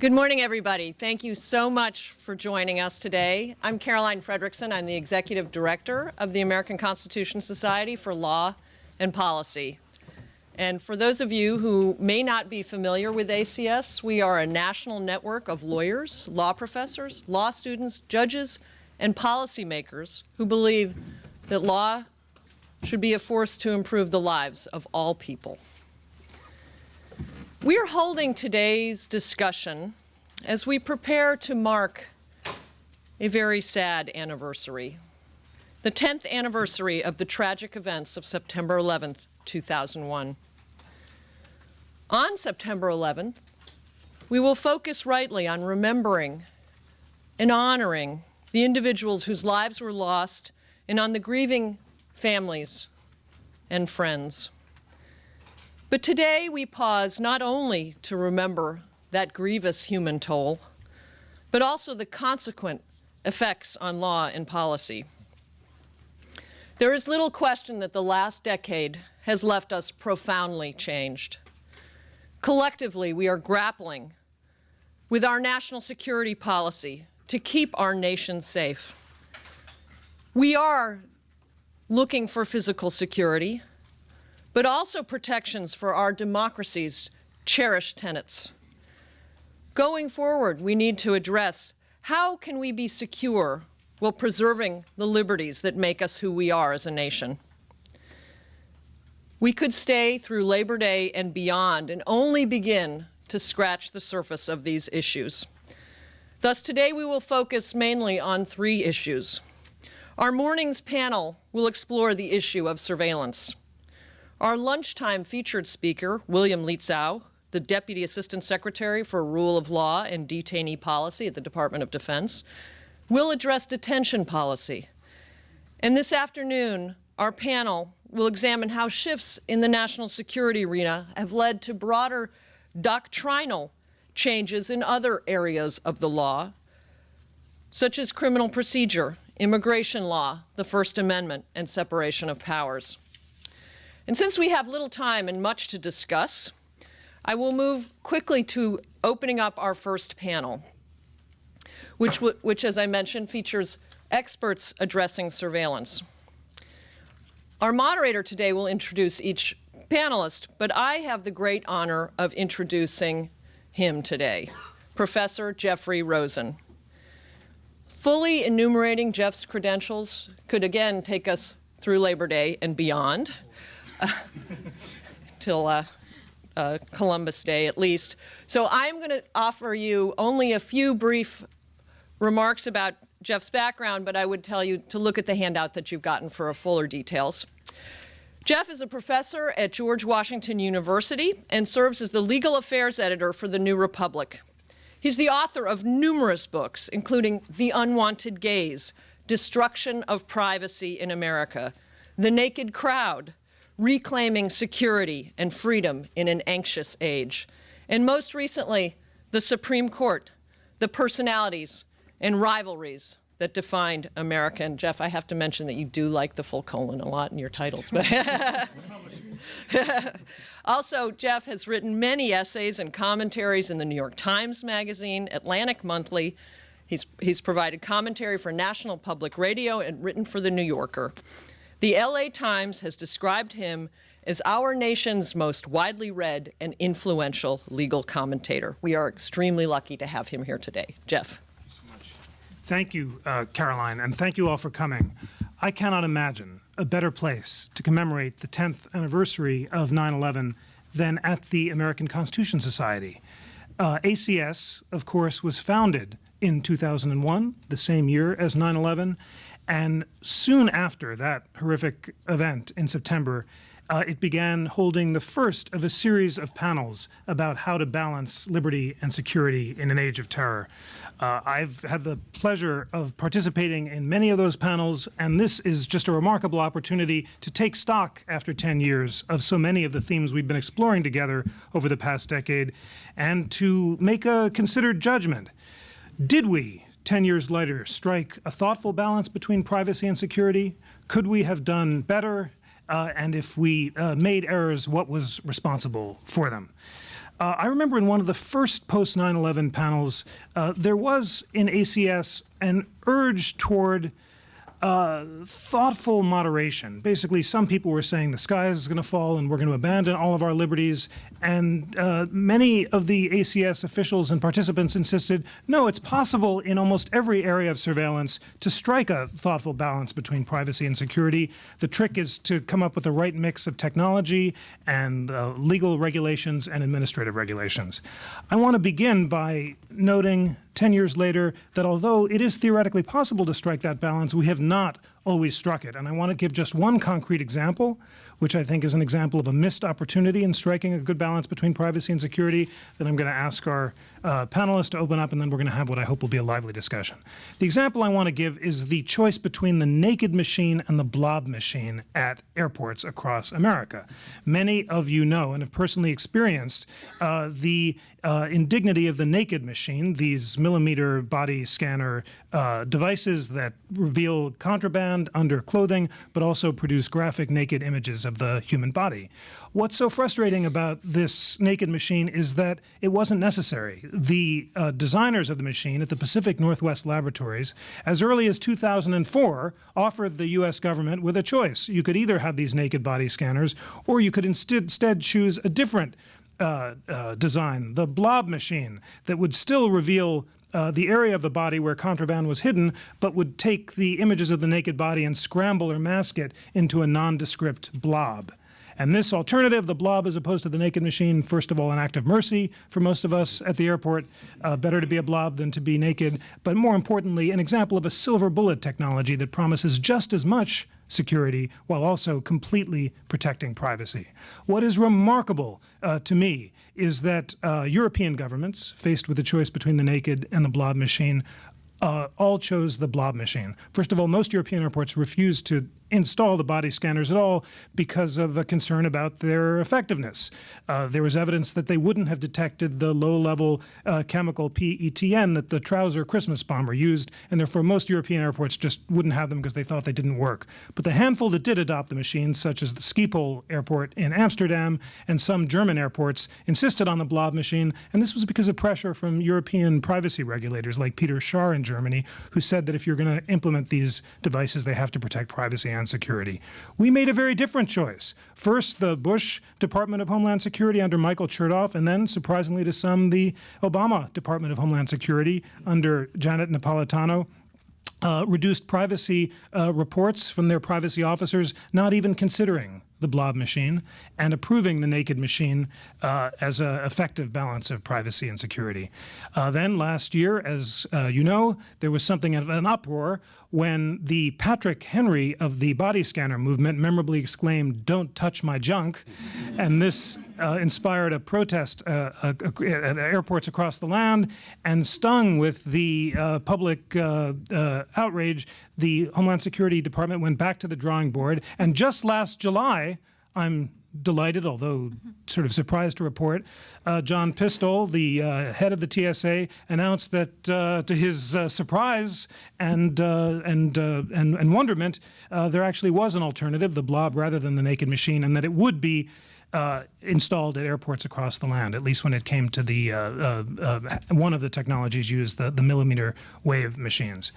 Good morning, everybody. Thank you so much for joining us today. I'm Caroline Fredrickson. I'm the Executive Director of the American Constitution Society for Law and Policy. And for those of you who may not be familiar with ACS, we are a national network of lawyers, law professors, law students, judges, and policymakers who believe that law should be a force to improve the lives of all people. We are holding today's discussion as we prepare to mark a very sad anniversary, the 10th anniversary of the tragic events of September 11th, 2001. On September 11th, we will focus rightly on remembering and honoring the individuals whose lives were lost and on the grieving families and friends. But today we pause not only to remember that grievous human toll, but also the consequent effects on law and policy. There is little question that the last decade has left us profoundly changed. Collectively, we are grappling with our national security policy to keep our nation safe. We are looking for physical security, but also protections for our democracy's cherished tenets. Going forward, we need to address how can we be secure while preserving the liberties that make us who we are as a nation. We could stay through Labor Day and beyond and only begin to scratch the surface of these issues. Thus, today we will focus mainly on three issues. Our morning's panel will explore the issue of surveillance. Our lunchtime featured speaker, William Lietzau, the Deputy Assistant Secretary for Rule of Law and Detainee Policy at the Department of Defense, will address detention policy. And this afternoon, our panel will examine how shifts in the national security arena have led to broader doctrinal changes in other areas of the law, such as criminal procedure, immigration law, the First Amendment, and separation of powers. And since we have little time and much to discuss, I will move quickly to opening up our first panel, which, as I mentioned, features experts addressing surveillance. Our moderator today will introduce each panelist, but I have the great honor of introducing him today, Professor Jeffrey Rosen. Fully enumerating Jeff's credentials could again take us through Labor Day and beyond. Till Columbus Day at least. So I'm going to offer you only a few brief remarks about Jeff's background, but I would tell you to look at the handout that you've gotten for fuller details. Jeff is a professor at George Washington University and serves as the legal affairs editor for the New Republic. He's the author of numerous books, including The Unwanted Gaze, Destruction of Privacy in America, The Naked Crowd, Reclaiming Security and Freedom in an Anxious Age, and most recently, The Supreme Court, the personalities and rivalries that defined America. And Jeff, I have to mention that you do like the full colon a lot in your titles. Also, Jeff has written many essays and commentaries in the New York Times Magazine, Atlantic Monthly. He's provided commentary for National Public Radio and written for The New Yorker. The LA Times has described him as our nation's most widely read and influential legal commentator. We are extremely lucky to have him here today. Jeff. Thank you so much. Thank you, Caroline, and thank you all for coming. I cannot imagine a better place to commemorate the 10th anniversary of 9/11 than at the American Constitution Society. ACS, of course, was founded in 2001, the same year as 9/11. And soon after that horrific event in September, it began holding the first of a series of panels about how to balance liberty and security in an age of terror. I've had the pleasure of participating in many of those panels, and this is just a remarkable opportunity to take stock after 10 years of so many of the themes we've been exploring together over the past decade, and to make a considered judgment. Did we, 10 years later, strike a thoughtful balance between privacy and security? Could we have done better? And if we made errors, what was responsible for them? I remember in one of the first post 9/11 panels, there was in ACS an urge toward thoughtful moderation. Basically, some people were saying the sky is going to fall and we're going to abandon all of our liberties. And many of the ACS officials and participants insisted, no, it's possible in almost every area of surveillance to strike a thoughtful balance between privacy and security. The trick is to come up with the right mix of technology and legal regulations and administrative regulations. I want to begin by noting 10 years later that although it is theoretically possible to strike that balance, we have not always struck it. And I want to give just one concrete example, which I think is an example of a missed opportunity in striking a good balance between privacy and security, that I'm going to ask our panelists to open up, and then we're going to have what I hope will be a lively discussion. The example I want to give is the choice between the naked machine and the blob machine at airports across America. Many of you know and have personally experienced the indignity of the naked machine, these millimeter body scanner devices that reveal contraband under clothing, but also produce graphic naked images of the human body. What's so frustrating about this naked machine is that it wasn't necessary. The designers of the machine at the Pacific Northwest Laboratories, as early as 2004, offered the U.S. government with a choice. You could either have these naked body scanners, or you could instead choose a different design, the blob machine, that would still reveal the area of the body where contraband was hidden, but would take the images of the naked body and scramble or mask it into a nondescript blob. And this alternative, the blob as opposed to the naked machine, first of all, an act of mercy for most of us at the airport. Better to be a blob than to be naked. But more importantly, an example of a silver bullet technology that promises just as much security while also completely protecting privacy. What is remarkable to me is that European governments, faced with the choice between the naked and the blob machine, all chose the blob machine. First of all, most European airports refused to install the body scanners at all because of a concern about their effectiveness. There was evidence that they wouldn't have detected the low-level chemical PETN that the trouser Christmas bomber used, and therefore most European airports just wouldn't have them because they thought they didn't work. But the handful that did adopt the machines, such as the Schiphol airport in Amsterdam and some German airports, insisted on the blob machine, and this was because of pressure from European privacy regulators like Peter Scharr in Germany, who said that if you're going to implement these devices, they have to protect privacy and security. We made a very different choice. First, the Bush Department of Homeland Security under Michael Chertoff, and then, surprisingly to some, the Obama Department of Homeland Security under Janet Napolitano, reduced privacy reports from their privacy officers, not even considering the blob machine, and approving the naked machine as an effective balance of privacy and security. Then last year, as you know, there was something of an uproar when the Patrick Henry of the body scanner movement memorably exclaimed, "Don't touch my junk." And this inspired a protest at airports across the land, and stung with the public outrage, the Homeland Security Department went back to the drawing board. And just last July, I'm delighted, although sort of surprised to report, John Pistole, the head of the TSA, announced that to his surprise and wonderment, there actually was an alternative, the blob rather than the naked machine, and that it would be installed at airports across the land, at least when it came to the one of the technologies used, the millimeter wave machines.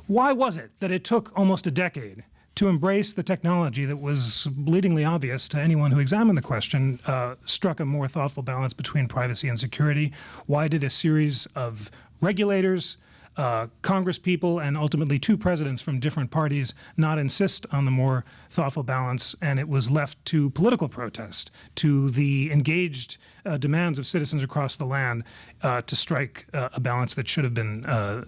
Why was it that it took almost a decade to embrace the technology that was bleedingly obvious to anyone who examined the question, struck a more thoughtful balance between privacy and security? Why did a series of regulators, congresspeople, and ultimately two presidents from different parties not insist on the more thoughtful balance, and it was left to political protest, to the engaged demands of citizens across the land to strike a balance that should have been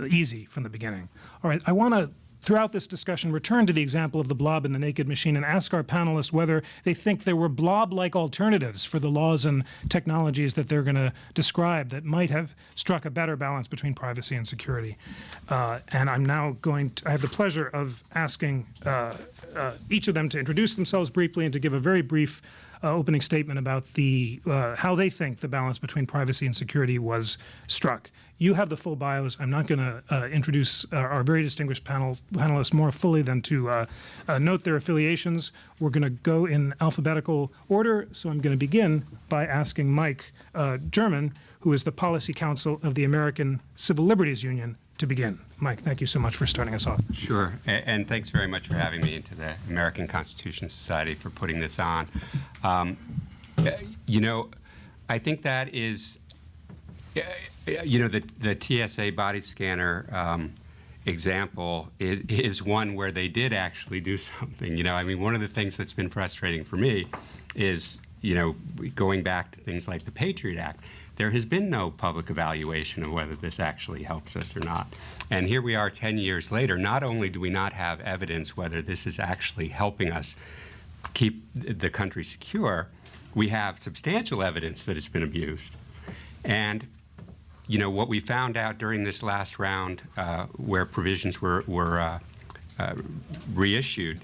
easy from the beginning? All right, I want to, throughout this discussion, return to the example of the blob and the naked machine and ask our panelists whether they think there were blob-like alternatives for the laws and technologies that they're going to describe that might have struck a better balance between privacy and security. And I'm now I have the pleasure of asking each of them to introduce themselves briefly and to give a very brief opening statement about how they think the balance between privacy and security was struck. You have the full bios. I'm not going to introduce our very distinguished panelists more fully than to note their affiliations. We're going to go in alphabetical order, so I'm going to begin by asking Mike German, who is the Policy Counsel of the American Civil Liberties Union, to begin. Mike, thank you so much for starting us off. Sure, and thanks very much for having me, and to the American Constitution Society for putting this on. You know, I think that is, you know, the TSA body scanner example is one where they did actually do something. You know, I mean, one of the things that's been frustrating for me is, you know, going back to things like the Patriot Act, there has been no public evaluation of whether this actually helps us or not. And here we are 10 years later. Not only do we not have evidence whether this is actually helping us keep the country secure, we have substantial evidence that it's been abused. And you know, what we found out during this last round where provisions were reissued,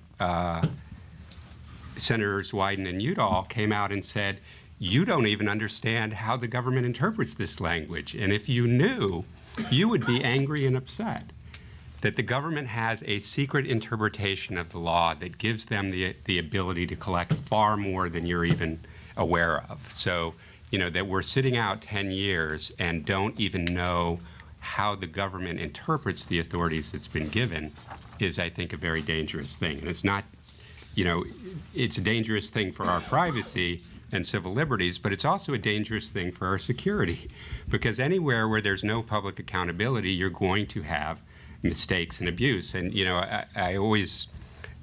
Senators Wyden and Udall came out and said, you don't even understand how the government interprets this language. And if you knew, you would be angry and upset that the government has a secret interpretation of the law that gives them the ability to collect far more than you're even aware of. So, you know, that we're sitting out 10 years and don't even know how the government interprets the authorities that's been given is, I think, a very dangerous thing. And it's not, you know, it's a dangerous thing for our privacy and civil liberties, but it's also a dangerous thing for our security, because anywhere where there's no public accountability, you're going to have mistakes and abuse. And, you know, I always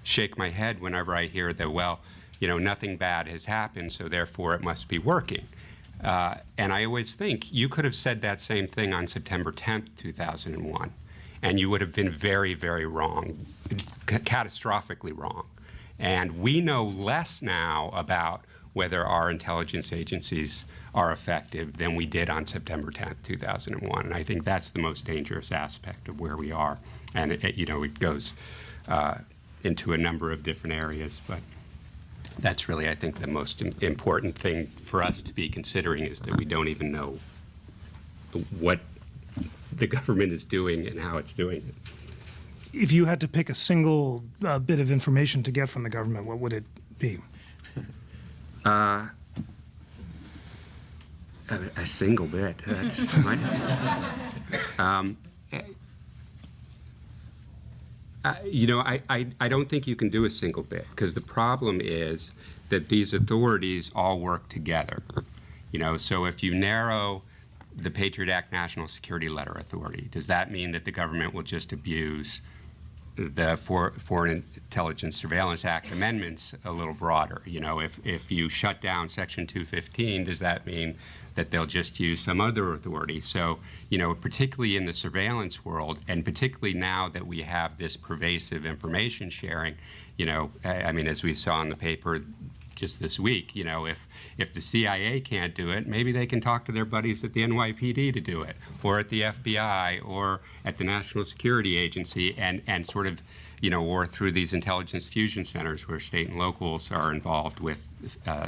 shake my head whenever I hear that, well, you know, nothing bad has happened, so therefore it must be working. And I always think you could have said that same thing on September 10th, 2001, and you would have been very, very wrong, catastrophically wrong. And we know less now about whether our intelligence agencies are effective than we did on September 10th, 2001. And I think that's the most dangerous aspect of where we are. And you know, it goes into a number of different areas, but that's really, I think, the most important thing for us to be considering, is that we don't even know what the government is doing and how it's doing it. If you had to pick a single bit of information to get from the government, what would it be? A single bit. That's you know, I don't think you can do a single bit, because the problem is that these authorities all work together. You know, so if you narrow the Patriot Act National Security Letter Authority, does that mean that the government will just abuse the Foreign Intelligence Surveillance Act amendments a little broader? You know, if you shut down Section 215, does that mean that they'll just use some other authority? So, you know, particularly in the surveillance world, and particularly now that we have this pervasive information sharing, you know, I mean, as we saw in the paper just this week, you know, if the CIA can't do it, maybe they can talk to their buddies at the NYPD to do it, or at the FBI, or at the National Security Agency, and sort of, you know, or through these intelligence fusion centers where state and locals are involved with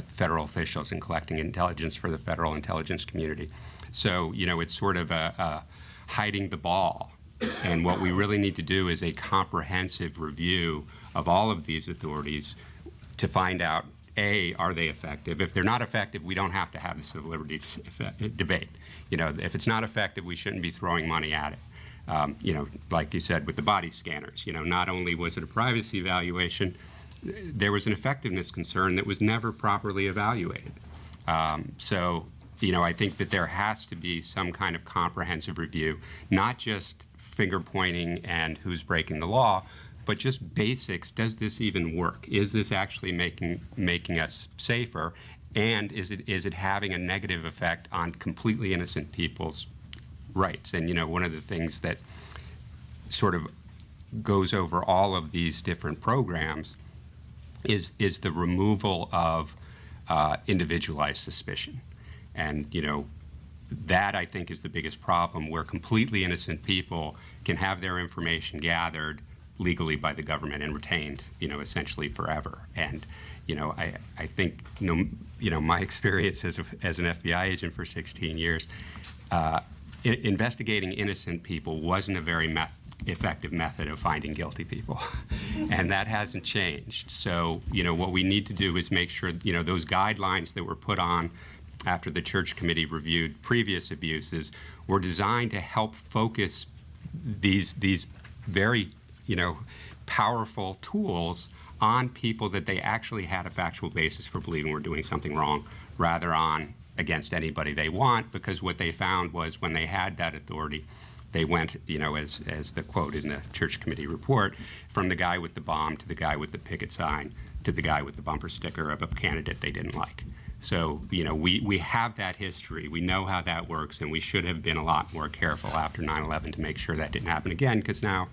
federal officials in collecting intelligence for the federal intelligence community. So, you know, it's sort of a hiding the ball. And what we really need to do is a comprehensive review of all of these authorities to find out, A, are they effective? If they're not effective, we don't have to have the civil liberties debate. You know, if it's not effective, we shouldn't be throwing money at it. You know, like you said with the body scanners, you know, not only was it a privacy evaluation, there was an effectiveness concern that was never properly evaluated. So, you know, I think that there has to be some kind of comprehensive review, not just finger pointing and who's breaking the law, but just basics. Does this even work? Is this actually making us safer? And is it having a negative effect on completely innocent people's rights? And, you know, one of the things that sort of goes over all of these different programs is the removal of individualized suspicion. And, you know, that, I think, is the biggest problem, where completely innocent people can have their information gathered legally by the government and retained, you know, essentially forever. And, I think, my experience as an FBI agent for 16 years, investigating innocent people wasn't a very effective method of finding guilty people. And that hasn't changed. So, what we need to do is make sure, those guidelines that were put on after the Church Committee reviewed previous abuses were designed to help focus these very, powerful tools on people that they actually had a factual basis for believing were doing something wrong, rather on against anybody they want, because what they found was when they had that authority, they went, as the quote in the Church Committee report, from the guy with the bomb to the guy with the picket sign to the guy with the bumper sticker of a candidate they didn't like. So, we have that history. We know how that works, and we should have been a lot more careful after 9/11 to make sure that didn't happen again, because now,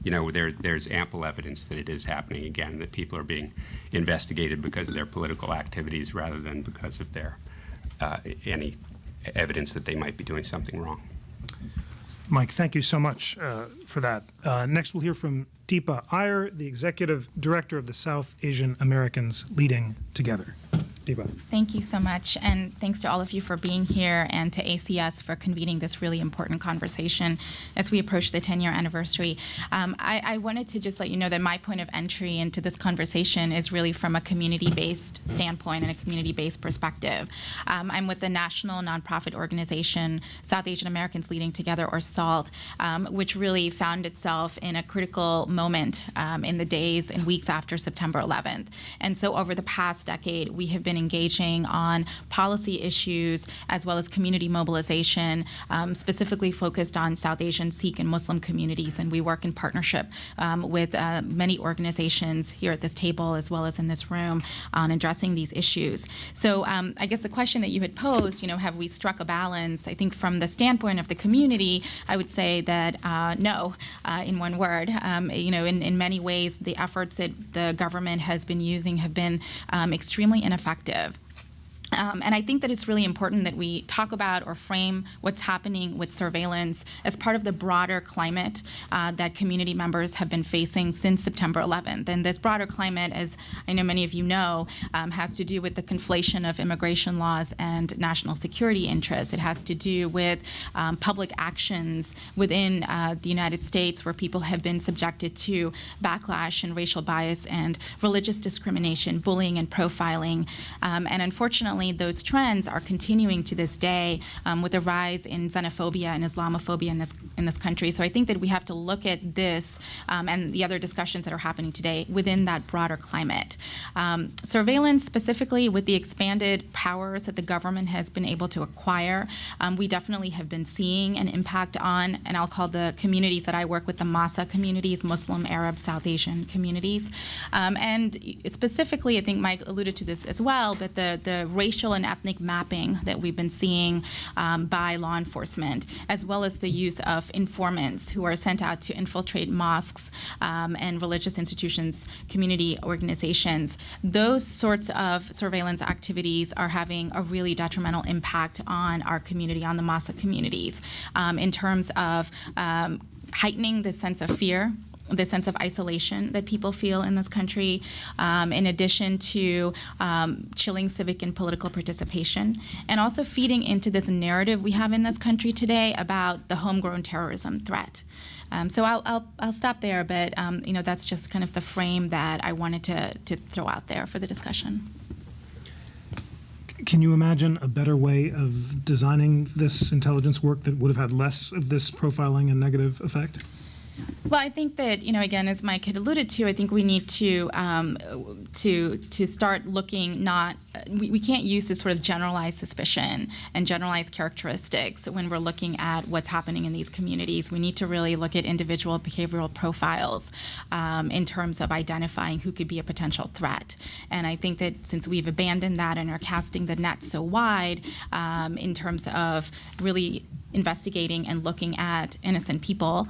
there's ample evidence that it is happening again, that people are being investigated because of their political activities rather than because of their any evidence that they might be doing something wrong. Mike, thank you so much for that. Next, we'll hear from Deepa Iyer, the Executive Director of the South Asian Americans Leading Together. Deepa. Thank you so much, and thanks to all of you for being here and to ACS for convening this really important conversation as we approach the 10-year anniversary. I wanted to just let you know that my point of entry into this conversation is really from a community-based standpoint and a community-based perspective. I'm with the national nonprofit organization South Asian Americans Leading Together, or SALT, which really found itself in a critical moment in the days and weeks after September 11th. And so over the past decade, we have been engaging on policy issues as well as community mobilization, specifically focused on South Asian, Sikh, and Muslim communities. And we work in partnership with many organizations here at this table as well as in this room on addressing these issues. So I guess the question that you had posed, have we struck a balance? I think from the standpoint of the community, I would say that no, in one word. In many ways, the efforts that the government has been using have been extremely ineffective. And I think that it's really important that we talk about or frame what's happening with surveillance as part of the broader climate that community members have been facing since September 11th. And this broader climate, as I know many of you know, has to do with the conflation of immigration laws and national security interests. It has to do with public actions within the United States where people have been subjected to backlash and racial bias and religious discrimination, bullying and profiling. And unfortunately, those trends are continuing to this day with a rise in xenophobia and Islamophobia in this country. So I think that we have to look at this and the other discussions that are happening today within that broader climate. Surveillance, specifically with the expanded powers that the government has been able to acquire, we definitely have been seeing an impact on, and I'll call the communities that I work with, the MASA communities, Muslim, Arab, South Asian communities. And specifically, I think Mike alluded to this as well, but the racial and ethnic mapping that we've been seeing by law enforcement, as well as the use of informants who are sent out to infiltrate mosques and religious institutions, community organizations. Those sorts of surveillance activities are having a really detrimental impact on our community, on the MASA communities, in terms of heightening the sense of fear, the sense of isolation that people feel in this country, in addition to chilling civic and political participation, and also feeding into this narrative we have in this country today about the homegrown terrorism threat. So I'll stop there, but that's just kind of the frame that I wanted to throw out there for the discussion. Can you imagine a better way of designing this intelligence work that would have had less of this profiling and negative effect? Well, I think that, again, as Mike had alluded to, I think we need to start looking we can't use this sort of generalized suspicion and generalized characteristics when we're looking at what's happening in these communities. We need to really look at individual behavioral profiles in terms of identifying who could be a potential threat. And I think that since we've abandoned that and are casting the net so wide in terms of really investigating and looking at innocent people,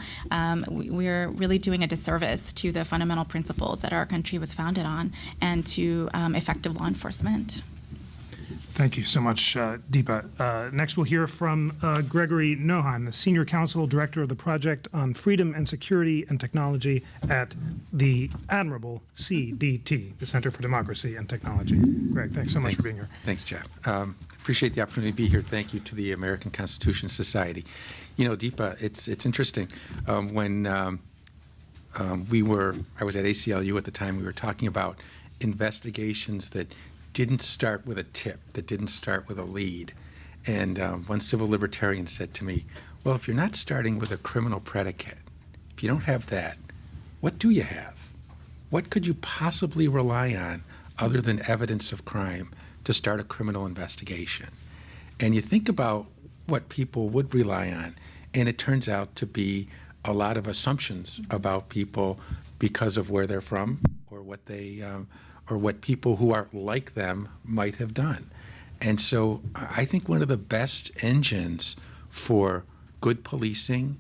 we're really doing a disservice to the fundamental principles that our country was founded on and to effective law enforcement. Thank you so much, Deepa. Next, we'll hear from Gregory Nojeim, the Senior Counsel, Director of the Project on Freedom and Security and Technology at the admirable CDT, the Center for Democracy and Technology. Greg, thanks so much for being here. Thanks, Jeff. Appreciate the opportunity to be here. Thank you to the American Constitution Society. You know, Deepa, it's interesting. When I was at ACLU at the time, we were talking about investigations that didn't start with a tip, that didn't start with a lead. And one civil libertarian said to me, well, if you're not starting with a criminal predicate, if you don't have that, what do you have? What could you possibly rely on other than evidence of crime to start a criminal investigation? And you think about what people would rely on, and it turns out to be a lot of assumptions about people because of where they're from or what they or what people who are like them might have done. And so I think one of the best engines for good policing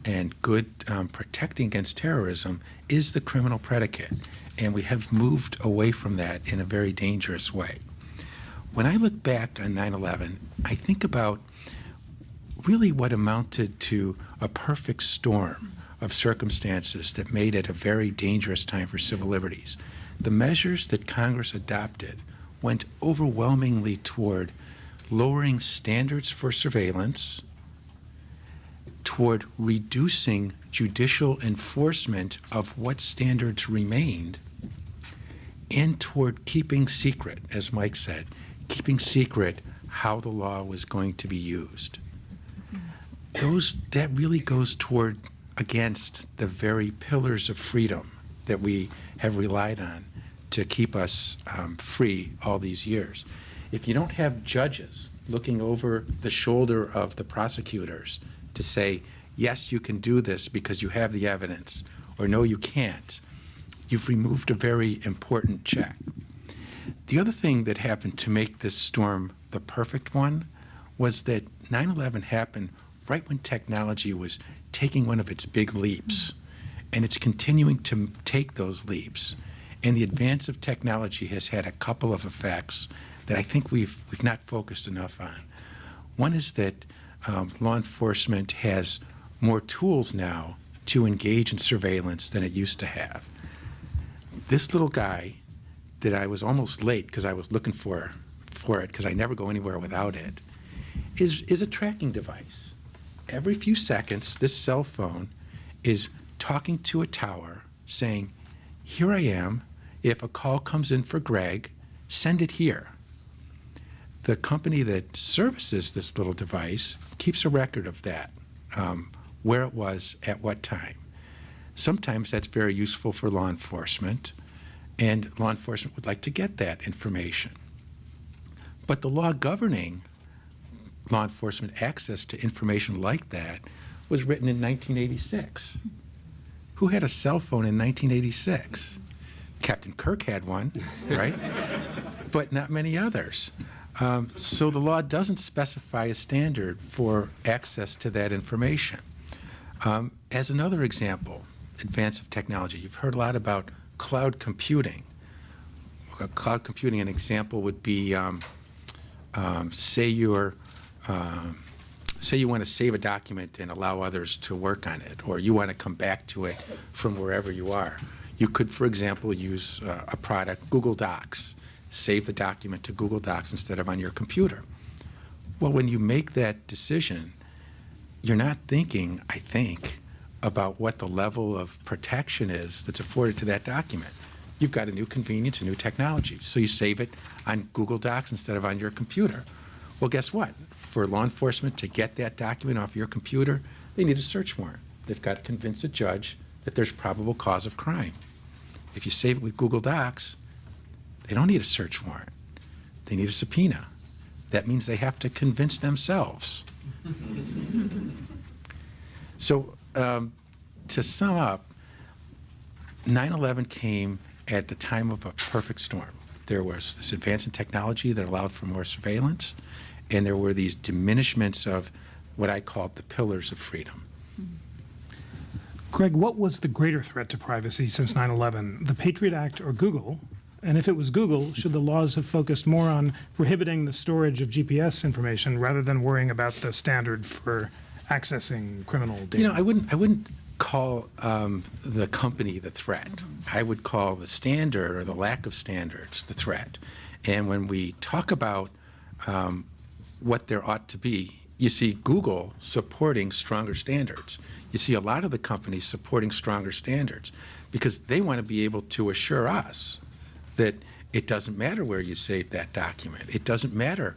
and good protecting against terrorism is the criminal predicate. And we have moved away from that in a very dangerous way. When I look back on 9/11, I think about really what amounted to a perfect storm of circumstances that made it a very dangerous time for civil liberties. The measures that Congress adopted went overwhelmingly toward lowering standards for surveillance, toward reducing judicial enforcement of what standards remained, and toward keeping secret, as Mike said, keeping secret how the law was going to be used. That really goes toward against the very pillars of freedom that we have relied on to keep us free all these years. If you don't have judges looking over the shoulder of the prosecutors to say, yes, you can do this because you have the evidence, or no, you can't, you've removed a very important check. The other thing that happened to make this storm the perfect one was that 9/11 happened right when technology was taking one of its big leaps, and it's continuing to take those leaps. And the advance of technology has had a couple of effects that I think we've not focused enough on. One is that law enforcement has more tools now to engage in surveillance than it used to have. This little guy that I was almost late because I was looking for it because I never go anywhere without it, is a tracking device. Every few seconds, this cell phone is talking to a tower saying, here I am. If a call comes in for Greg, send it here. The company that services this little device keeps a record of that, where it was at what time. Sometimes that's very useful for law enforcement, and law enforcement would like to get that information. But the law governing law enforcement access to information like that was written in 1986. Who had a cell phone in 1986? Captain Kirk had one, right? But not many others. So the law doesn't specify a standard for access to that information. As another example, advance of technology, you've heard a lot about cloud computing. Cloud computing, an example would be, say you want to save a document and allow others to work on it, or you want to come back to it from wherever you are. You could, for example, use a product, Google Docs, save the document to Google Docs instead of on your computer. Well, when you make that decision, you're not thinking, I think, about what the level of protection is that's afforded to that document. You've got a new convenience, a new technology, so you save it on Google Docs instead of on your computer. Well, guess what? For law enforcement to get that document off your computer, they need a search warrant. They've got to convince a judge that there's probable cause of crime. If you save it with Google Docs, they don't need a search warrant. They need a subpoena. That means they have to convince themselves. So to sum up, 9/11 came at the time of a perfect storm. There was this advance in technology that allowed for more surveillance, and there were these diminishments of what I called the pillars of freedom. Greg, what was the greater threat to privacy since 9/11, the Patriot Act or Google, And if it was Google, should the laws have focused more on prohibiting the storage of GPS information rather than worrying about the standard for accessing criminal data? You know, I wouldn't call the company the threat. I would call the standard or the lack of standards the threat. And when we talk about what there ought to be, you see Google supporting stronger standards. You see a lot of the companies supporting stronger standards because they want to be able to assure us that it doesn't matter where you save that document. It doesn't matter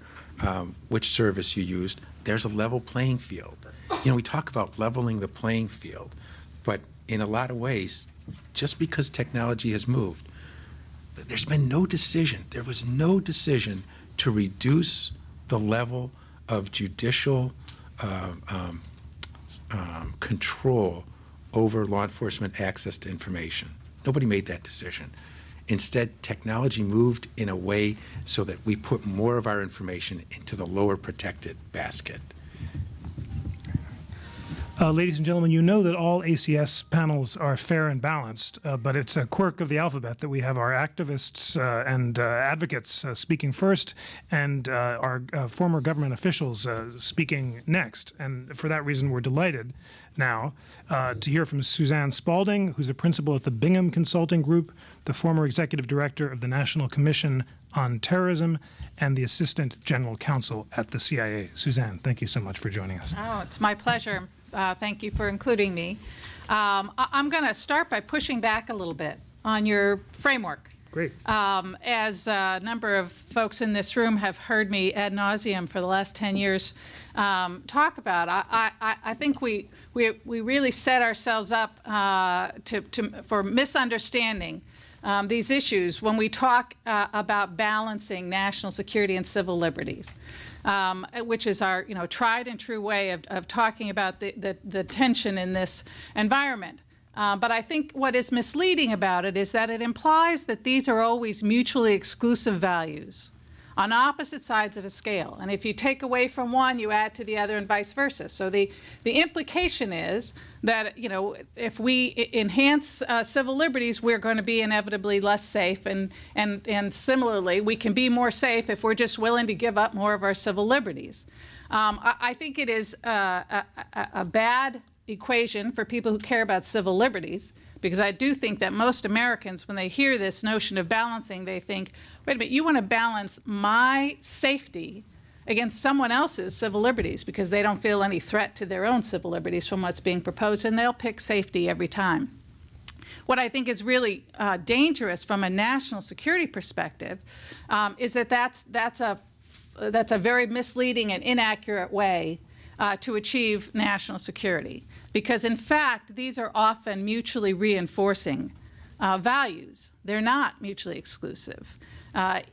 which service you used. There's a level playing field. You know, we talk about leveling the playing field, but in a lot of ways, just because technology has moved, there's been no decision. There was no decision to reduce the level of judicial control over law enforcement access to information. Nobody made that decision. Instead, technology moved in a way so that we put more of our information into the lower protected basket. Ladies and gentlemen, you know that all ACS panels are fair and balanced, but it's a quirk of the alphabet that we have our activists and advocates speaking first and our former government officials speaking next. And for that reason, we're delighted now to hear from Suzanne Spaulding, who's a principal at the Bingham Consulting Group, the former executive director of the National Commission on Terrorism, and the Assistant General Counsel at the CIA. Suzanne, thank you so much for joining us. Oh, it's my pleasure. Thank you for including me. I'm going to start by pushing back a little bit on your framework. Great. As a number of folks in this room have heard me ad nauseum for the last 10 years talk about, I think we really set ourselves up for misunderstanding these issues when we talk about balancing national security and civil liberties. Which is our tried and true way of talking about the tension in this environment. But I think what is misleading about it is that it implies that these are always mutually exclusive values on opposite sides of a scale. And if you take away from one, you add to the other and vice versa. So the implication is that, if we enhance civil liberties, we're going to be inevitably less safe. And similarly, we can be more safe if we're just willing to give up more of our civil liberties. I think it is a bad equation for people who care about civil liberties, because I do think that most Americans, when they hear this notion of balancing, they think, wait a minute, you want to balance my safety against someone else's civil liberties because they don't feel any threat to their own civil liberties from what's being proposed, and they'll pick safety every time. What I think is really dangerous from a national security perspective is that that's a very misleading and inaccurate way to achieve national security. Because in fact, these are often mutually reinforcing values. They're not mutually exclusive. I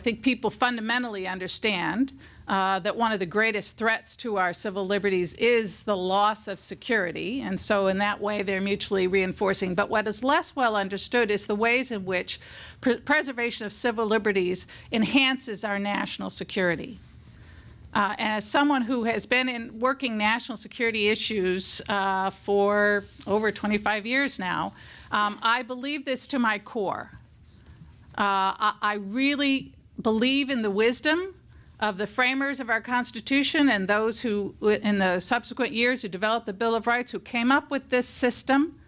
think people fundamentally understand that one of the greatest threats to our civil liberties is the loss of security, and so in that way they're mutually reinforcing. But what is less well understood is the ways in which preservation of civil liberties enhances our national security. And as someone who has been in working national security issues for over 25 years now, I believe this to my core. I really believe in the wisdom of the framers of our Constitution and those who, in the subsequent years, who developed the Bill of Rights, who came up with this system,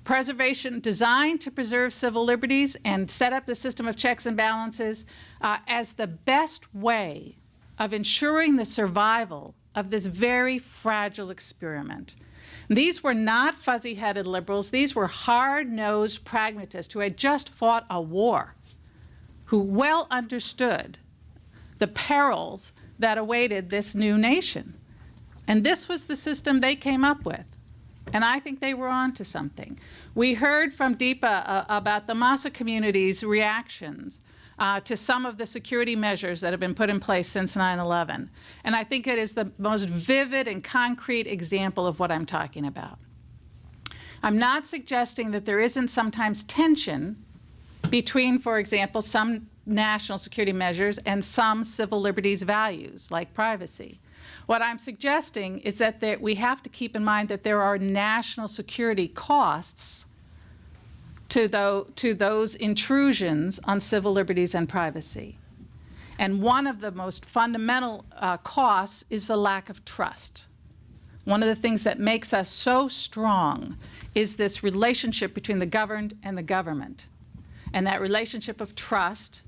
preservation designed to preserve civil liberties and set up the system of checks and balances as the best way of ensuring the survival of this very fragile experiment. These were not fuzzy-headed liberals. These were hard-nosed pragmatists who had just fought a war, who well understood the perils that awaited this new nation. And this was the system they came up with. And I think they were on to something. We heard from Deepa about the Massa community's reactions to some of the security measures that have been put in place since 9/11. And I think it is the most vivid and concrete example of what I'm talking about. I'm not suggesting that there isn't sometimes tension between, for example, some national security measures and some civil liberties values, like privacy. What I'm suggesting is that we have to keep in mind that there are national security costs to those intrusions on civil liberties and privacy. And one of the most fundamental costs is the lack of trust. One of the things that makes us so strong is this relationship between the governed and the government, and that relationship of trust.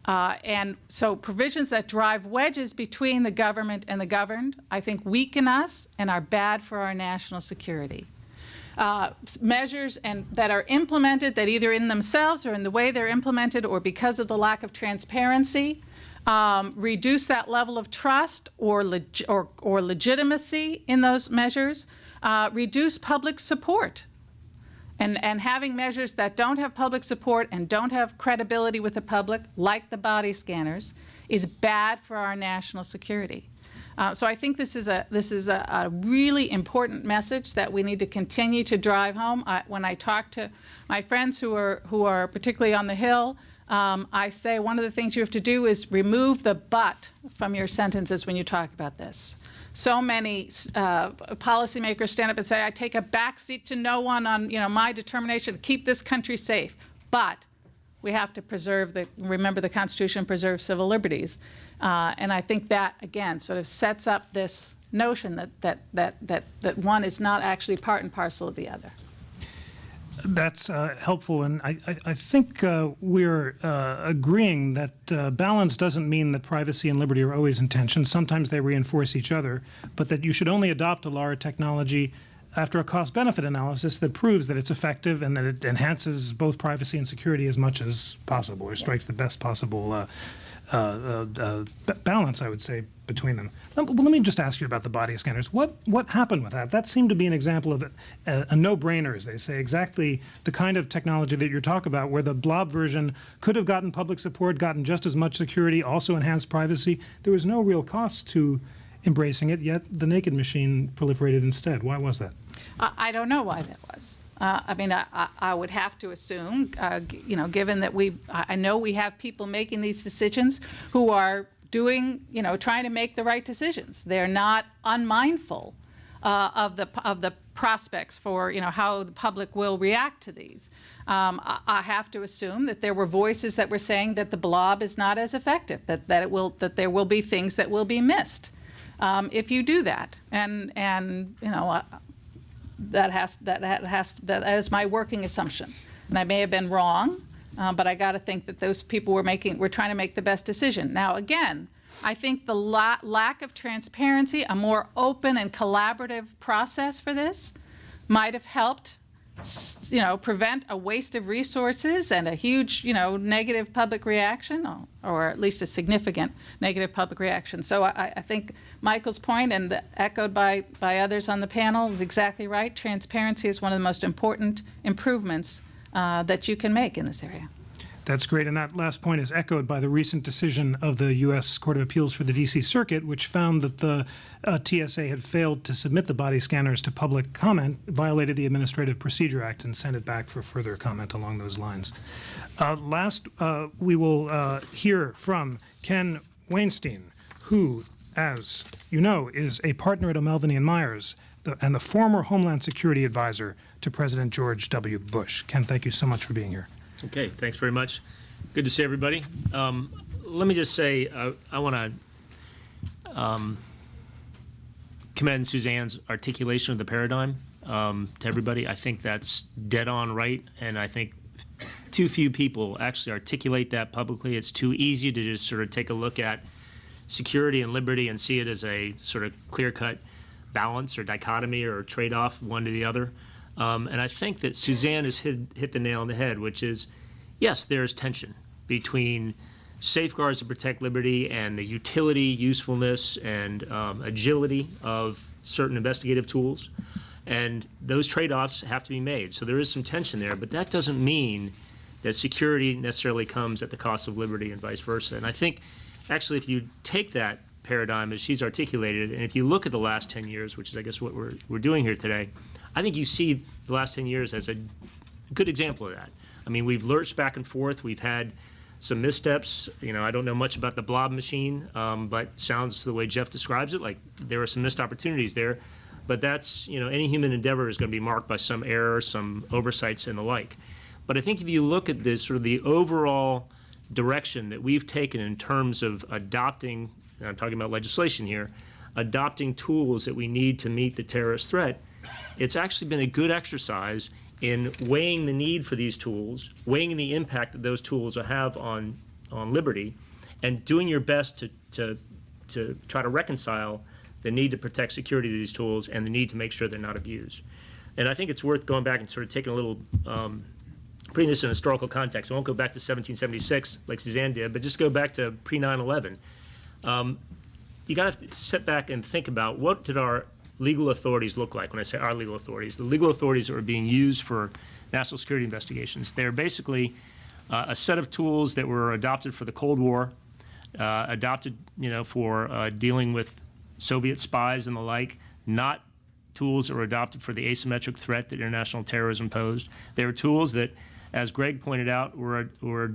And so provisions that drive wedges between the government and the governed, I think, weaken us and are bad for our national security. Measures that are implemented that either in themselves or in the way they're implemented or because of the lack of transparency reduce that level of trust or legitimacy in those measures, reduce public support. And having measures that don't have public support and don't have credibility with the public, like the body scanners, is bad for our national security. So I think this is a really important message that we need to continue to drive home. When I talk to my friends who are particularly on the Hill, I say one of the things you have to do is remove the but from your sentences when you talk about this. So many policymakers stand up and say, I take a backseat to no one on my determination to keep this country safe. But we have to remember the Constitution preserves civil liberties. And I think that, again, sort of sets up this notion that one is not actually part and parcel of the other. That's helpful, and I think we're agreeing that balance doesn't mean that privacy and liberty are always in tension. Sometimes they reinforce each other, but that you should only adopt a law or technology after a cost-benefit analysis that proves that it's effective and that it enhances both privacy and security as much as possible, or strikes the best possible balance, I would say, between them. Let me just ask you about the body scanners. What happened with that? That seemed to be an example of a no-brainer, as they say, exactly the kind of technology that you're talking about, where the blob version could have gotten public support, gotten just as much security, also enhanced privacy. There was no real cost to embracing it, yet the naked machine proliferated instead. Why was that? I don't know why that was. I mean, I would have to assume, given that I know we have people making these decisions who are doing, trying to make the right decisions. They're not unmindful of the prospects for, how the public will react to these. I have to assume that there were voices that were saying that the blob is not as effective, that there will be things that will be missed if you do that, and that is my working assumption, and I may have been wrong, but I got to think that those people were trying to make the best decision. Now, again, I think the lack of transparency, a more open and collaborative process for this, might have helped, prevent a waste of resources and a huge, negative public reaction, or at least a significant negative public reaction. So I think Michael's point, and echoed by others on the panel, is exactly right. Transparency is one of the most important improvements that you can make in this area. That's great, and that last point is echoed by the recent decision of the U.S. Court of Appeals for the D.C. Circuit, which found that the TSA had failed to submit the body scanners to public comment, violated the Administrative Procedure Act, and sent it back for further comment along those lines. Last, we will hear from Ken Wainstein, who, as you know, is a partner at Melveny Myers and the former Homeland Security Advisor to President George W. Bush. Ken, thank you so much for being here. Okay, thanks very much. Good to see everybody. Let me just say, I want to commend Suzanne's articulation of the paradigm to everybody. I think that's dead on right, and I think too few people actually articulate that publicly. It's too easy to just sort of take a look at security and liberty and see it as a sort of clear-cut balance or dichotomy or trade-off, one to the other. And I think that Suzanne has hit the nail on the head, which is, yes, there's tension between safeguards to protect liberty and the utility, usefulness, and agility of certain investigative tools. And those trade-offs have to be made. So there is some tension there, but that doesn't mean that security necessarily comes at the cost of liberty and vice versa. And I think, actually, if you take that paradigm as she's articulated, and if you look at the last 10 years, which is, I guess, what we're doing here today, I think you see the last 10 years as a good example of that. I mean, we've lurched back and forth. We've had some missteps. I don't know much about the blob machine, but sounds the way Jeff describes it, like there were some missed opportunities there. But that's, any human endeavor is going to be marked by some error, some oversights, and the like. But I think if you look at this sort of the overall direction that we've taken in terms of adopting, and I'm talking about legislation here, adopting tools that we need to meet the terrorist threat, it's actually been a good exercise in weighing the need for these tools, weighing the impact that those tools will have on liberty, and doing your best to try to reconcile the need to protect security of these tools and the need to make sure they're not abused. And I think it's worth going back and sort of taking a little, putting this in historical context. I won't go back to 1776 like Suzanne did, but just go back to pre-9/11. You got to sit back and think about, what did our legal authorities look like? When I say our legal authorities, the legal authorities that were being used for national security investigations. They're basically a set of tools that were adopted for the Cold War, adopted, for dealing with Soviet spies and the like, not tools that were adopted for the asymmetric threat that international terrorism posed. They were tools that, as Greg pointed out, were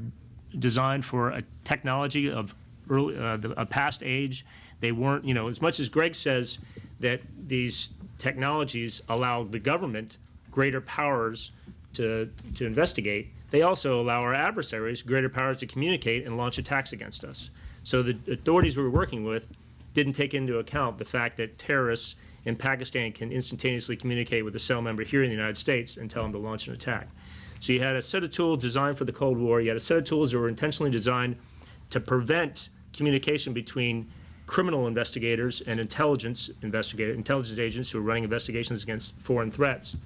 designed for a technology of a past age. They weren't, as much as Greg says that these technologies allow the government greater powers to investigate, they also allow our adversaries greater powers to communicate and launch attacks against us. So the authorities we were working with didn't take into account the fact that terrorists in Pakistan can instantaneously communicate with a cell member here in the United States and tell them to launch an attack. So you had a set of tools designed for the Cold War. You had a set of tools that were intentionally designed to prevent communication between criminal investigators and intelligence agents who were running investigations against foreign threats.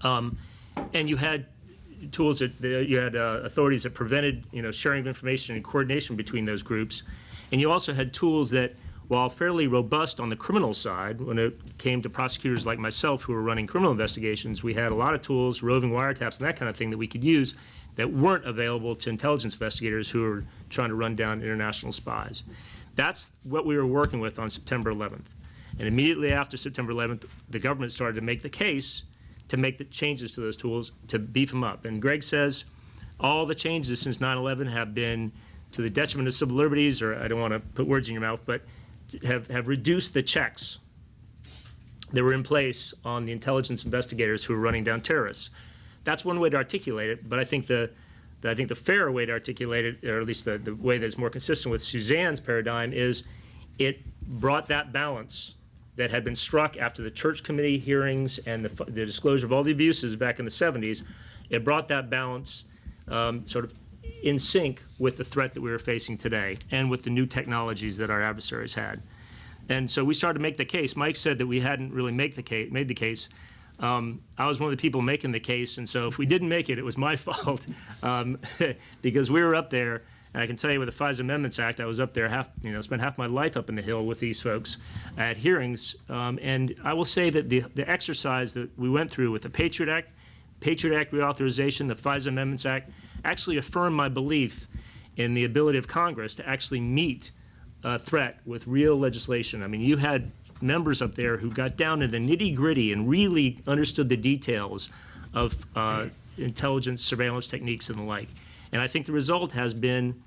And you had tools that you had authorities that prevented sharing of information and coordination between those groups. And you also had tools that, while fairly robust on the criminal side, when it came to prosecutors like myself who were running criminal investigations, we had a lot of tools, roving wiretaps and that kind of thing, that we could use that weren't available to intelligence investigators who were trying to run down international spies. That's what we were working with on September 11th. And immediately after September 11th, the government started to make the case to make the changes to those tools to beef them up. And Greg says all the changes since 9/11 have been to the detriment of civil liberties, or I don't want to put words in your mouth, but have reduced the checks that were in place on the intelligence investigators who were running down terrorists. That's one way to articulate it, but I think the fair way to articulate it, or at least the way that's more consistent with Suzanne's paradigm, is it brought that balance that had been struck after the Church Committee hearings and the disclosure of all the abuses back in the 70s. It brought that balance sort of in sync with the threat that we were facing today and with the new technologies that our adversaries had. And so we started to make the case. Mike said that we hadn't really made the case. I was one of the people making the case, and so if we didn't make it, it was my fault, because we were up there. And I can tell you, with the FISA Amendments Act, I was up there spent half my life up in the Hill with these folks at hearings. And I will say that the exercise that we went through with the Patriot Act reauthorization, the FISA Amendments Act, actually affirmed my belief in the ability of Congress to actually meet a threat with real legislation. I mean, you had members up there who got down to the nitty-gritty and really understood the details of intelligence, surveillance techniques, and the like. And I think the result has been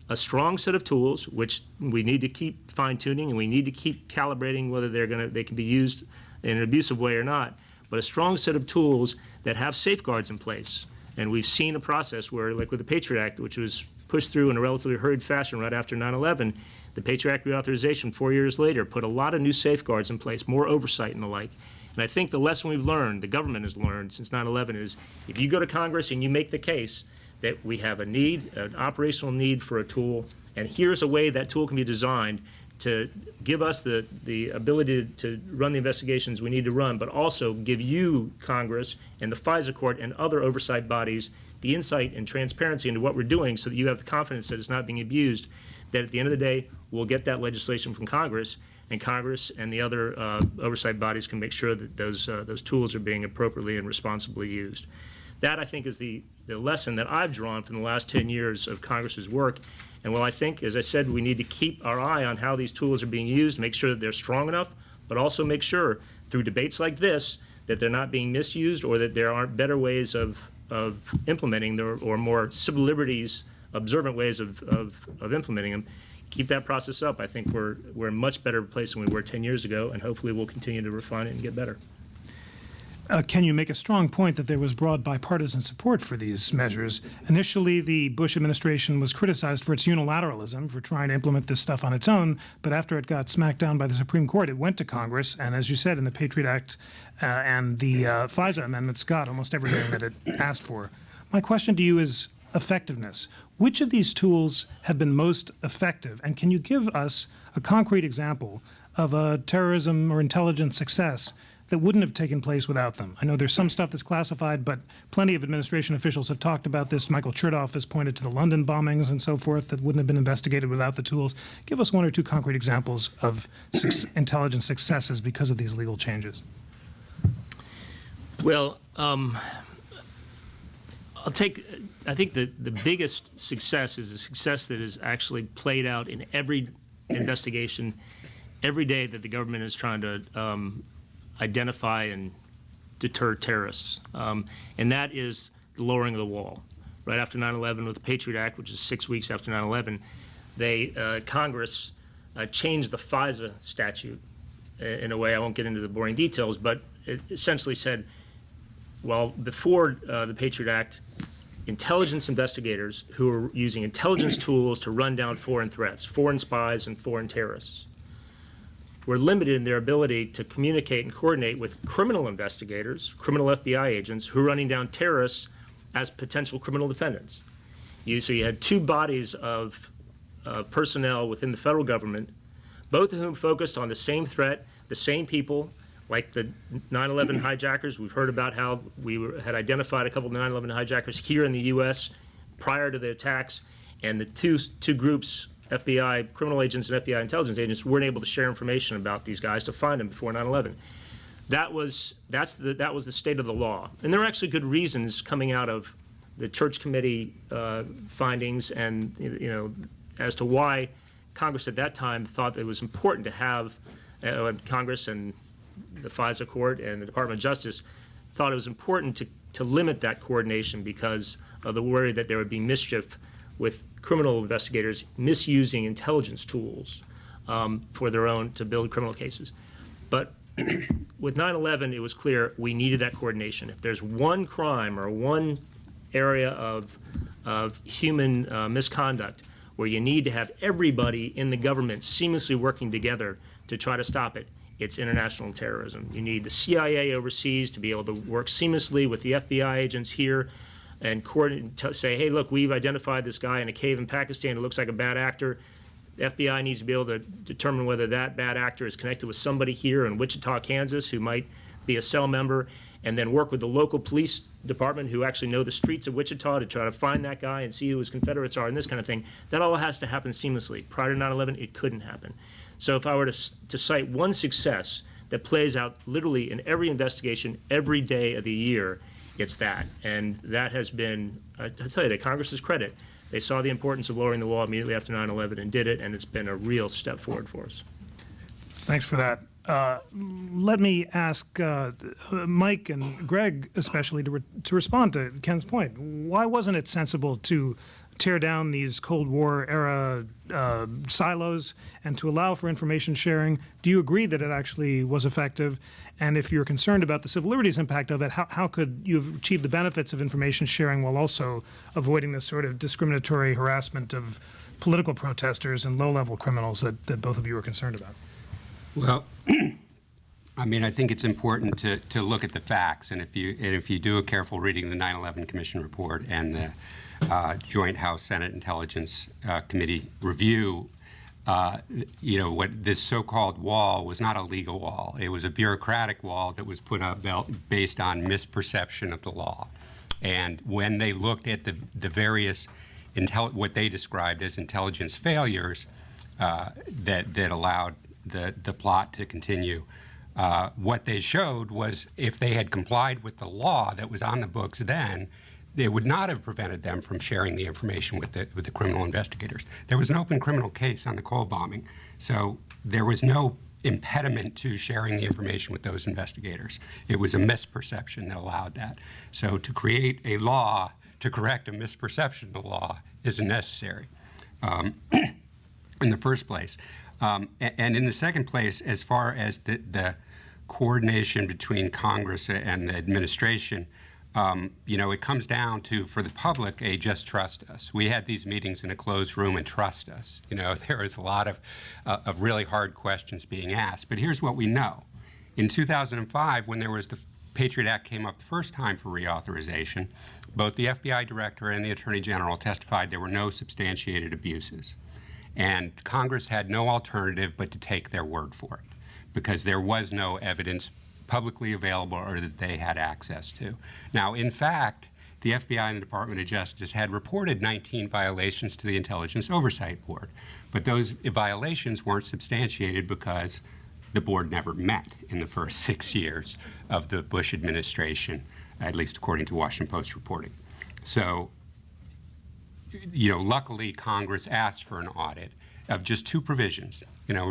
a strong set of tools, which we need to keep fine-tuning, and we need to keep calibrating whether they can be used in an abusive way or not, but a strong set of tools that have safeguards in place. And we've seen a process where, like with the Patriot Act, which was pushed through in a relatively hurried fashion right after 9/11, the Patriot Act reauthorization 4 years later put a lot of new safeguards in place, more oversight and the like. And I think the lesson we've learned, the government has learned since 9/11, is if you go to Congress and you make the case that we have a need, an operational need for a tool, and here's a way that tool can be designed to give us the ability to run the investigations we need to run, but also give you, Congress, and the FISA court and other oversight bodies the insight and transparency into what we're doing so that you have the confidence that it's not being abused, that at the end of the day, we'll get that legislation from Congress, and Congress and the other oversight bodies can make sure that those tools are being appropriately and responsibly used. That, I think, is the lesson that I've drawn from the last 10 years of Congress's work. And while I think, as I said, we need to keep our eye on how these tools are being used, make sure that they're strong enough, but also make sure through debates like this that they're not being misused, or that there aren't better ways of implementing them, or more civil liberties observant ways of implementing them. Keep that process up. I think we're in a much better place than we were 10 years ago, and hopefully we'll continue to refine it and get better. can you make a strong point that there was broad bipartisan support for these measures? Initially, the Bush administration was criticized for its unilateralism, for trying to implement this stuff on its own, but after it got smacked down by the Supreme Court, it went to Congress, and as you said, in the Patriot Act and the FISA amendments got almost everything that it asked for. My question to you is effectiveness. Which of these tools have been most effective, and can you give us a concrete example of a terrorism or intelligence success that wouldn't have taken place without them? I know there's some stuff that's classified, but plenty of administration officials have talked about this. Michael Chertoff has pointed to the London bombings and so forth that wouldn't have been investigated without the tools. Give us one or two concrete examples of intelligence successes because of these legal changes. Well, I think the biggest success is a success that is actually played out in every investigation, every day that the government is trying to identify and deter terrorists. And that is the lowering of the wall. Right after 9/11 with the Patriot Act, which is 6 weeks after 9/11, Congress changed the FISA statute in a way. I won't get into the boring details, but it essentially said, well, before the Patriot Act, intelligence investigators who were using intelligence tools to run down foreign threats, foreign spies and foreign terrorists, were limited in their ability to communicate and coordinate with criminal investigators, criminal FBI agents who were running down terrorists as potential criminal defendants. So you had two bodies of personnel within the federal government, both of whom focused on the same threat, the same people, like the 9/11 hijackers. We've heard about how had identified a couple of 9/11 hijackers here in the U.S. prior to the attacks, and the two groups, FBI criminal agents and FBI intelligence agents, weren't able to share information about these guys to find them before 9/11. That was the state of the law, and there were actually good reasons coming out of the Church Committee findings, and as to why Congress at that time thought it was important to have Congress and the FISA court and the Department of Justice thought it was important to limit that coordination because of the worry that there would be mischief with criminal investigators misusing intelligence tools for their own, to build criminal cases. But with 9/11, it was clear we needed that coordination. If there's one crime or one area of human misconduct where you need to have everybody in the government seamlessly working together to try to stop it, it's international terrorism. You need the CIA overseas to be able to work seamlessly with the FBI agents here and say, hey, look, we've identified this guy in a cave in Pakistan who looks like a bad actor. The FBI needs to be able to determine whether that bad actor is connected with somebody here in Wichita, Kansas, who might be a cell member, and then work with the local police department who actually know the streets of Wichita to try to find that guy and see who his Confederates are and this kind of thing. That all has to happen seamlessly. Prior to 9/11, it couldn't happen. So if I were to cite one success that plays out literally in every investigation every day of the year, it's that. And that has been, I tell you, to Congress's credit, they saw the importance of lowering the wall immediately after 9/11 and did it, and it's been a real step forward for us. Thanks for that. Let me ask Mike and Greg especially to respond to Ken's point. Why wasn't it sensible to tear down these Cold War era silos and to allow for information sharing? Do you agree that it actually was effective? And if you're concerned about the civil liberties impact of it, how could you have achieved the benefits of information sharing while also avoiding this sort of discriminatory harassment of political protesters and low-level criminals that both of you are concerned about? Well, I mean, I think it's important to look at the facts, and if you do a careful reading of the 9/11 Commission report and the Joint House Senate Intelligence Committee review, what this so-called wall was not a legal wall. It was a bureaucratic wall that was put up based on misperception of the law. And when they looked at the various what they described as intelligence failures that allowed the plot to continue, what they showed was if they had complied with the law that was on the books then, it would not have prevented them from sharing the information with the criminal investigators. There was an open criminal case on the Cole bombing, so there was no impediment to sharing the information with those investigators. It was a misperception that allowed that. So to create a law to correct a misperception of the law isn't necessary in the first place. And in the second place, as far as the coordination between Congress and the administration, it comes down to, for the public, just trust us. We had these meetings in a closed room and trust us. There was a lot of really hard questions being asked. But here's what we know. In 2005, when there was the Patriot Act came up the first time for reauthorization, both the FBI director and the Attorney General testified there were no substantiated abuses. And Congress had no alternative but to take their word for it, because there was no evidence publicly available or that they had access to. Now, in fact, the FBI and the Department of Justice had reported 19 violations to the Intelligence Oversight Board, but those violations weren't substantiated because the board never met in the first 6 years of the Bush administration, at least according to Washington Post reporting. So, luckily Congress asked for an audit of just 2 provisions.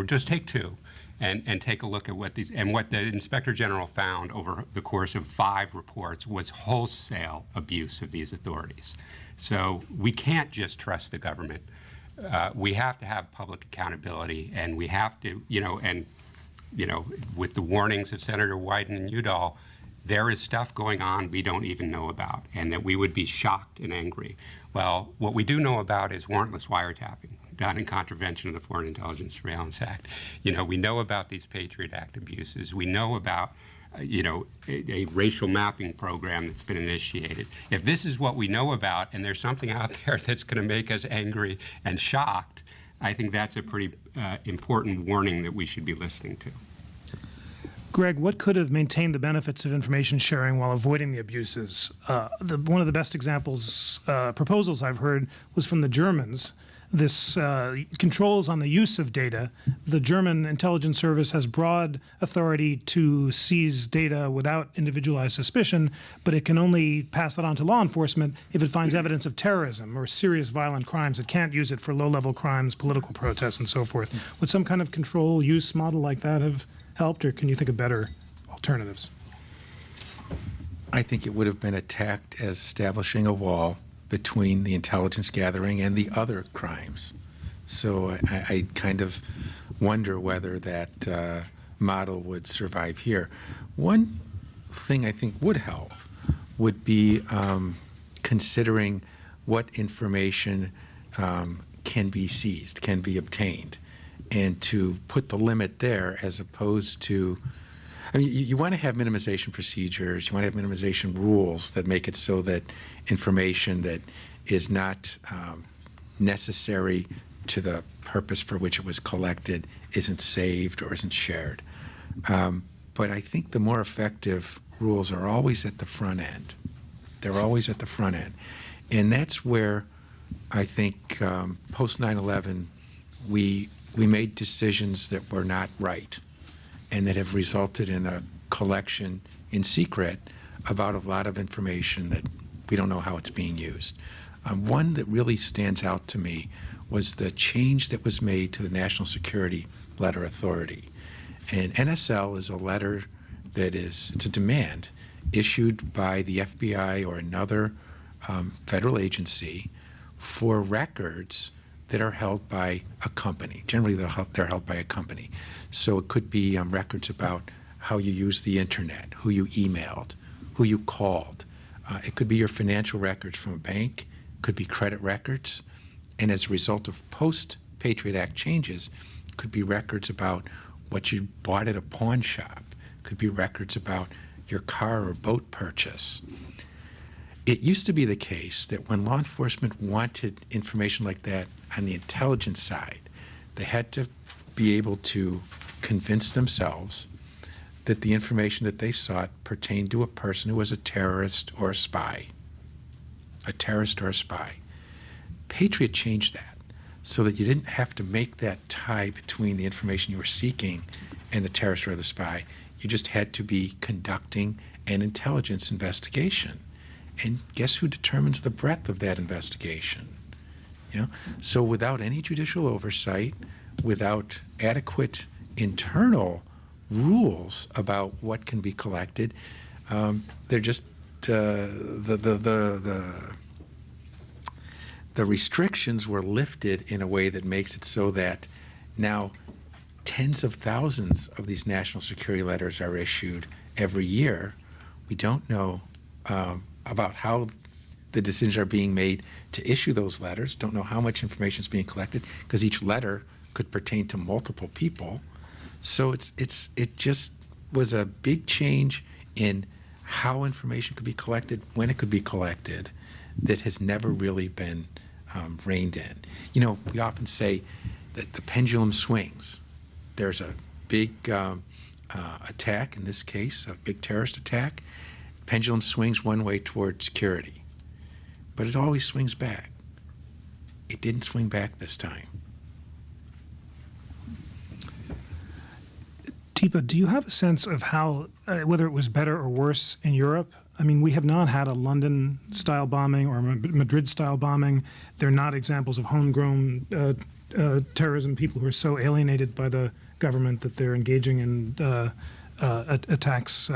Just take 2 and take a look at what the Inspector General found over the course of 5 reports was wholesale abuse of these authorities. So we can't just trust the government. We have to have public accountability, and we have to, with the warnings of Senator Wyden and Udall, there is stuff going on we don't even know about, and that we would be shocked and angry. Well, what we do know about is warrantless wiretapping, done in contravention of the Foreign Intelligence Surveillance Act. We know about these Patriot Act abuses. We know about, a racial mapping program that's been initiated. If this is what we know about, and there's something out there that's going to make us angry and shocked, I think that's a pretty important warning that we should be listening to. Greg, what could have maintained the benefits of information sharing while avoiding the abuses? One of the best proposals I've heard was from the Germans. This controls on the use of data. The German intelligence service has broad authority to seize data without individualized suspicion, but it can only pass it on to law enforcement if it finds evidence of terrorism or serious violent crimes. It can't use it for low-level crimes, political protests, and so forth. Would some kind of control use model like that have helped, or can you think of better alternatives? I think it would have been attacked as establishing a wall between the intelligence gathering and the other crimes. So I kind of wonder whether that model would survive here. One thing I think would help would be considering what information can be seized, can be obtained, and to put the limit there as opposed to, you want to have minimization procedures, you want to have minimization rules that make it so that information that is not necessary to the purpose for which it was collected isn't saved or isn't shared. But I think the more effective rules are always at the front end. They're always at the front end. And that's where I think post 9/11 we made decisions that were not right and that have resulted in a collection in secret about a lot of information that we don't know how it's being used. One that really stands out to me was the change that was made to the National Security Letter Authority. And NSL is a letter that it's a demand issued by the FBI or another federal agency for records that are held by a company. Generally, they're held by a company. So it could be records about how you use the internet, who you emailed, who you called. It could be your financial records from a bank, could be credit records, and as a result of post-Patriot Act changes, could be records about what you bought at a pawn shop, could be records about your car or boat purchase. It used to be the case that when law enforcement wanted information like that on the intelligence side, they had to be able to convince themselves that the information that they sought pertained to a person who was a terrorist or a spy. A terrorist or a spy. Patriot changed that so that you didn't have to make that tie between the information you were seeking and the terrorist or the spy. You just had to be conducting an intelligence investigation. And guess who determines the breadth of that investigation? So without any judicial oversight, without adequate internal rules about what can be collected, they're just the restrictions were lifted in a way that makes it so that now tens of thousands of these national security letters are issued every year. We don't know about how the decisions are being made to issue those letters, don't know how much information is being collected, because each letter could pertain to multiple people. So it just was a big change in how information could be collected, when it could be collected, that has never really been reined in. You know, we often say that the pendulum swings. There's a big attack, in this case, a big terrorist attack. Pendulum swings one way toward security, but it always swings back. It didn't swing back this time. Deepa, do you have a sense of how, whether it was better or worse in Europe? I mean, we have not had a London-style bombing or a Madrid-style bombing. They're not examples of homegrown terrorism, people who are so alienated by the government that they're engaging in attacks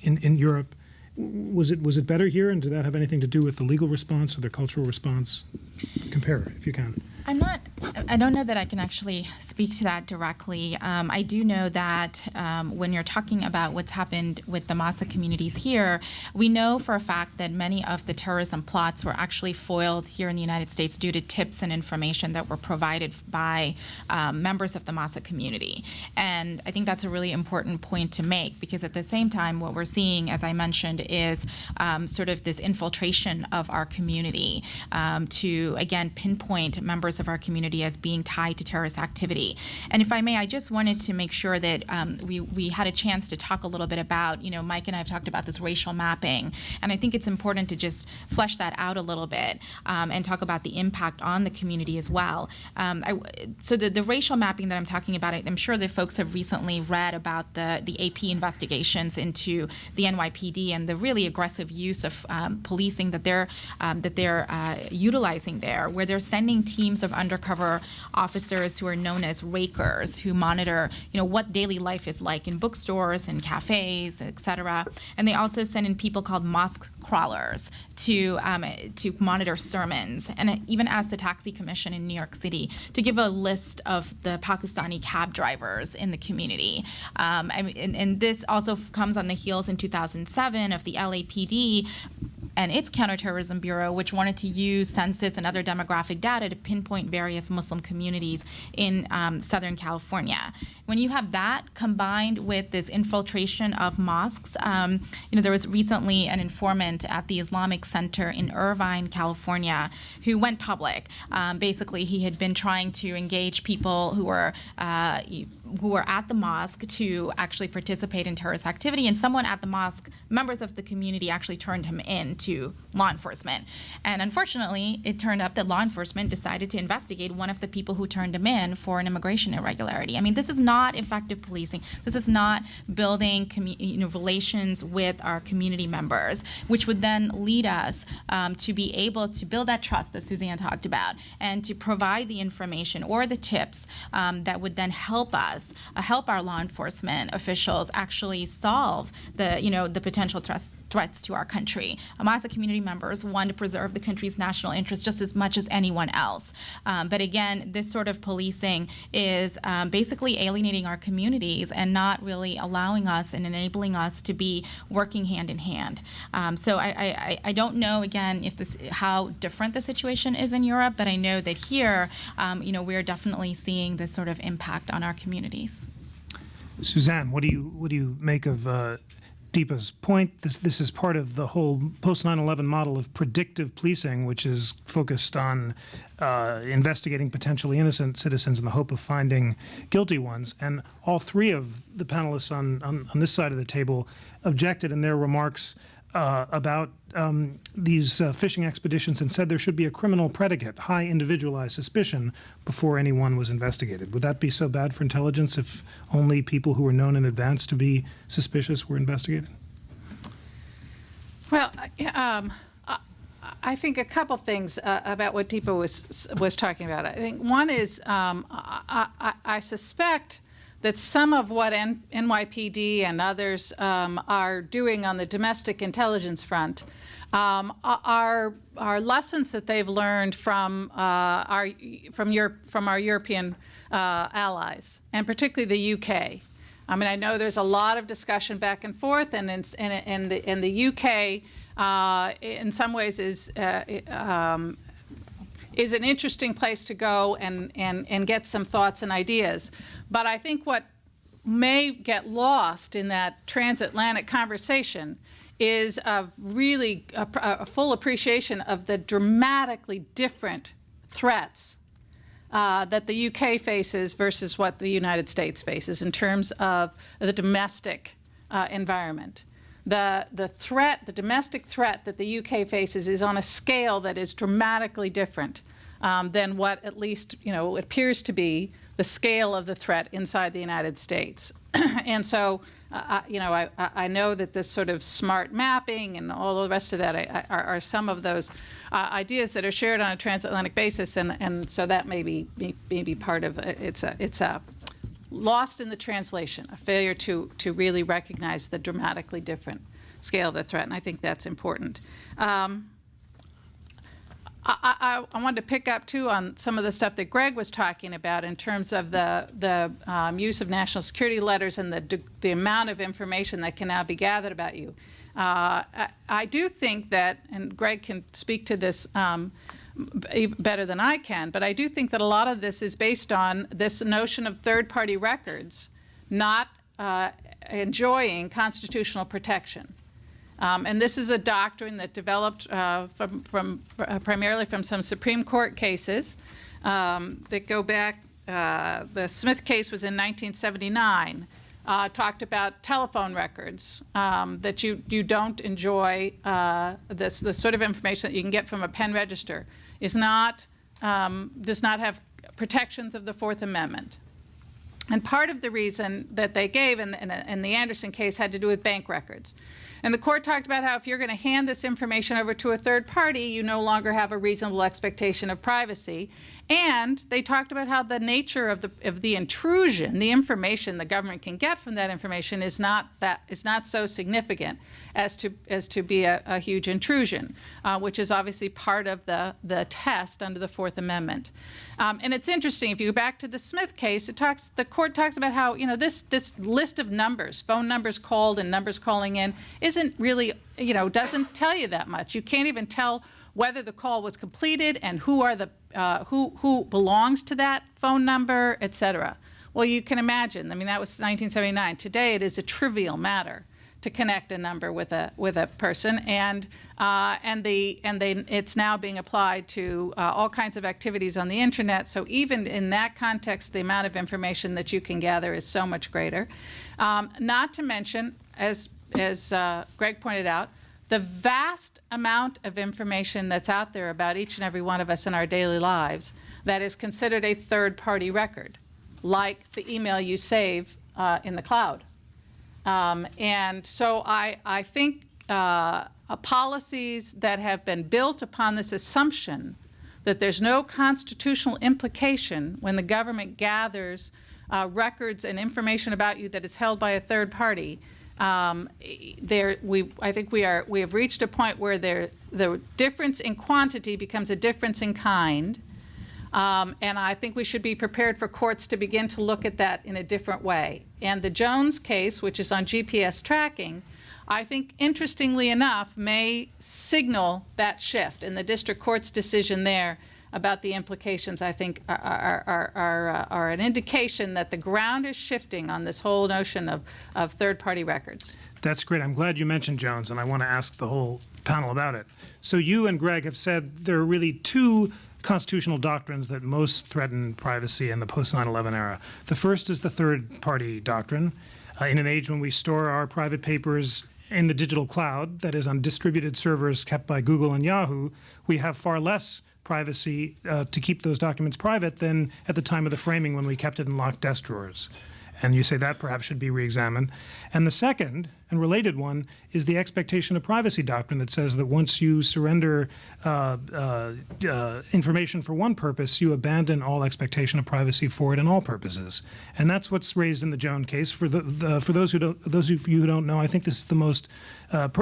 in Europe. Was it better here, and did that have anything to do with the legal response or the cultural response? Compare, if you can. I don't know that I can actually speak to that directly. I do know that when you're talking about what's happened with the Masa communities here, we know for a fact that many of the terrorism plots were actually foiled here in the United States due to tips and information that were provided by members of the Masa community. And I think that's a really important point to make, because at the same time, what we're seeing, as I mentioned, is sort of this infiltration of our community to, again, pinpoint members of our community as being tied to terrorist activity. And if I may, I just wanted to make sure that we had a chance to talk a little bit about, you know, Mike and I have talked about this racial mapping, and I think it's important to just flesh that out a little bit and talk about the impact on the community as well. So the racial mapping that I'm talking about, I'm sure that folks have recently read about the AP investigations into the NYPD and the really aggressive use of policing that they're utilizing there, where they're sending teams of undercover officers who are known as rakers, who monitor, you know, what daily life is like in bookstores and cafes, et cetera. And they also send in people called mosque crawlers to monitor sermons, and even asked the Taxi Commission in New York City to give a list of the Pakistani cab drivers in the community. And this also comes on the heels in 2007 of the LAPD and its Counterterrorism Bureau, which wanted to use census and other demographic data to pinpoint various Muslim communities in Southern California. When you have that combined with this infiltration of mosques, there was recently an informant at the Islamic Center in Irvine, California, who went public. Basically, he had been trying to engage people who were at the mosque to actually participate in terrorist activity, and someone at the mosque, members of the community, actually turned him in to law enforcement. And unfortunately, it turned up that law enforcement decided to investigate one of the people who turned him in for an immigration irregularity. I mean, this is not effective policing. This is not building relations with our community members, which would then lead us to be able to build that trust that Suzanne talked about, and to provide the information or the tips that would then help us, help our law enforcement officials actually solve the potential threats to our country. Masa community members want to preserve the country's national interest just as much as anyone else. But again, this sort of policing is basically alienating our communities and not really allowing us and enabling us to be working hand in hand. So I don't know, again, how different the situation is in Europe, but I know that here, we're definitely seeing this sort of impact on our communities. Suzanne, what do you make of Deepa's point? This is part of the whole post 9/11 model of predictive policing, which is focused on investigating potentially innocent citizens in the hope of finding guilty ones. And all three of the panelists on this side of the table objected in their remarks about these fishing expeditions and said there should be a criminal predicate, high individualized suspicion, before anyone was investigated. Would that be so bad for intelligence if only people who were known in advance to be suspicious were investigated? Well, I think a couple things about what Deepa was talking about. I think one is I suspect that some of what NYPD and others are doing on the domestic intelligence front are lessons that they've learned from our European allies, and particularly the UK. I mean, I know there's a lot of discussion back and forth, and the UK, in some ways, is an interesting place to go and get some thoughts and ideas. But I think what may get lost in that transatlantic conversation is a really a full appreciation of the dramatically different threats that the UK faces versus what the United States faces in terms of the domestic environment. The domestic threat that the UK faces is on a scale that is dramatically different than what at least appears to be the scale of the threat inside the United States. And so, I know that this sort of smart mapping and all the rest of that are some of those ideas that are shared on a transatlantic basis, and so that may be part of it. It's a lost in the translation, a failure to really recognize the dramatically different scale of the threat, and I think that's important. I wanted to pick up, too, on some of the stuff that Greg was talking about in terms of the use of national security letters and the amount of information that can now be gathered about you. I do think that, and Greg can speak to this better than I can, but I do think that a lot of this is based on this notion of third-party records not enjoying constitutional protection. And this is a doctrine that developed primarily from some Supreme Court cases that go back. The Smith case was in 1979. Talked about telephone records, that you don't enjoy the sort of information that you can get from a pen register does not have protections of the Fourth Amendment. And part of the reason that they gave in the Anderson case had to do with bank records. And the court talked about how if you're going to hand this information over to a third party, you no longer have a reasonable expectation of privacy. And they talked about how the nature of the intrusion, the information the government can get from that information, is not so significant as to be a huge intrusion, which is obviously part of the test under the Fourth Amendment. And it's interesting, if you go back to the Smith case, the court talks about how this list of numbers, phone numbers called and numbers calling in, isn't really doesn't tell you that much. You can't even tell whether the call was completed and who are the who belongs to that phone number, et cetera. Well, you can imagine. I mean, that was 1979. Today, it is a trivial matter to connect a number with a person, and it's now being applied to all kinds of activities on the internet. So even in that context, the amount of information that you can gather is so much greater. Not to mention, as Greg pointed out, the vast amount of information that's out there about each and every one of us in our daily lives that is considered a third-party record, like the email you save in the cloud. And so I think policies that have been built upon this assumption that there's no constitutional implication when the government gathers records and information about you that is held by a third party, I think we have reached a point where the difference in quantity becomes a difference in kind, and I think we should be prepared for courts to begin to look at that in a different way. And the Jones case, which is on GPS tracking, I think, interestingly enough, may signal that shift. And the district court's decision there about the implications, I think, are an indication that the ground is shifting on this whole notion of third-party records. That's great. I'm glad you mentioned Jones, and I want to ask the whole panel about it. So you and Greg have said there are really two constitutional doctrines that most threaten privacy in the post-9/11 era. The first is the third-party doctrine. In an age when we store our private papers in the digital cloud, that is on distributed servers kept by Google and Yahoo, we have far less privacy to keep those documents private than at the time of the framing when we kept it in locked desk drawers. And you say that perhaps should be reexamined. And the second, and related one is the expectation of privacy doctrine that says that once you surrender information for one purpose, you abandon all expectation of privacy for it in all purposes. And that's what's raised in the Joan case. For those of you who don't know, I think this is the most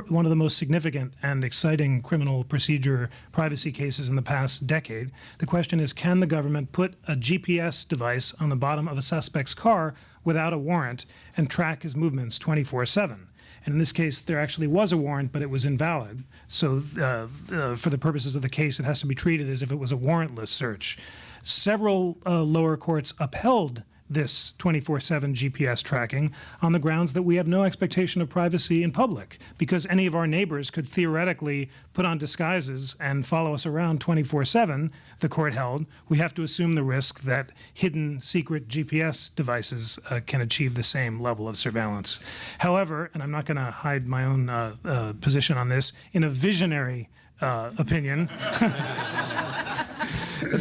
one of the most significant and exciting criminal procedure privacy cases in the past decade. The question is, can the government put a GPS device on the bottom of a suspect's car without a warrant and track his movements 24/7? And in this case, there actually was a warrant, but it was invalid. So for the purposes of the case, it has to be treated as if it was a warrantless search. Several lower courts upheld this 24/7 GPS tracking on the grounds that we have no expectation of privacy in public, because any of our neighbors could theoretically put on disguises and follow us around 24/7, the court held. We have to assume the risk that hidden secret GPS devices can achieve the same level of surveillance. However, and I'm not going to hide my own position on this, in a visionary opinion,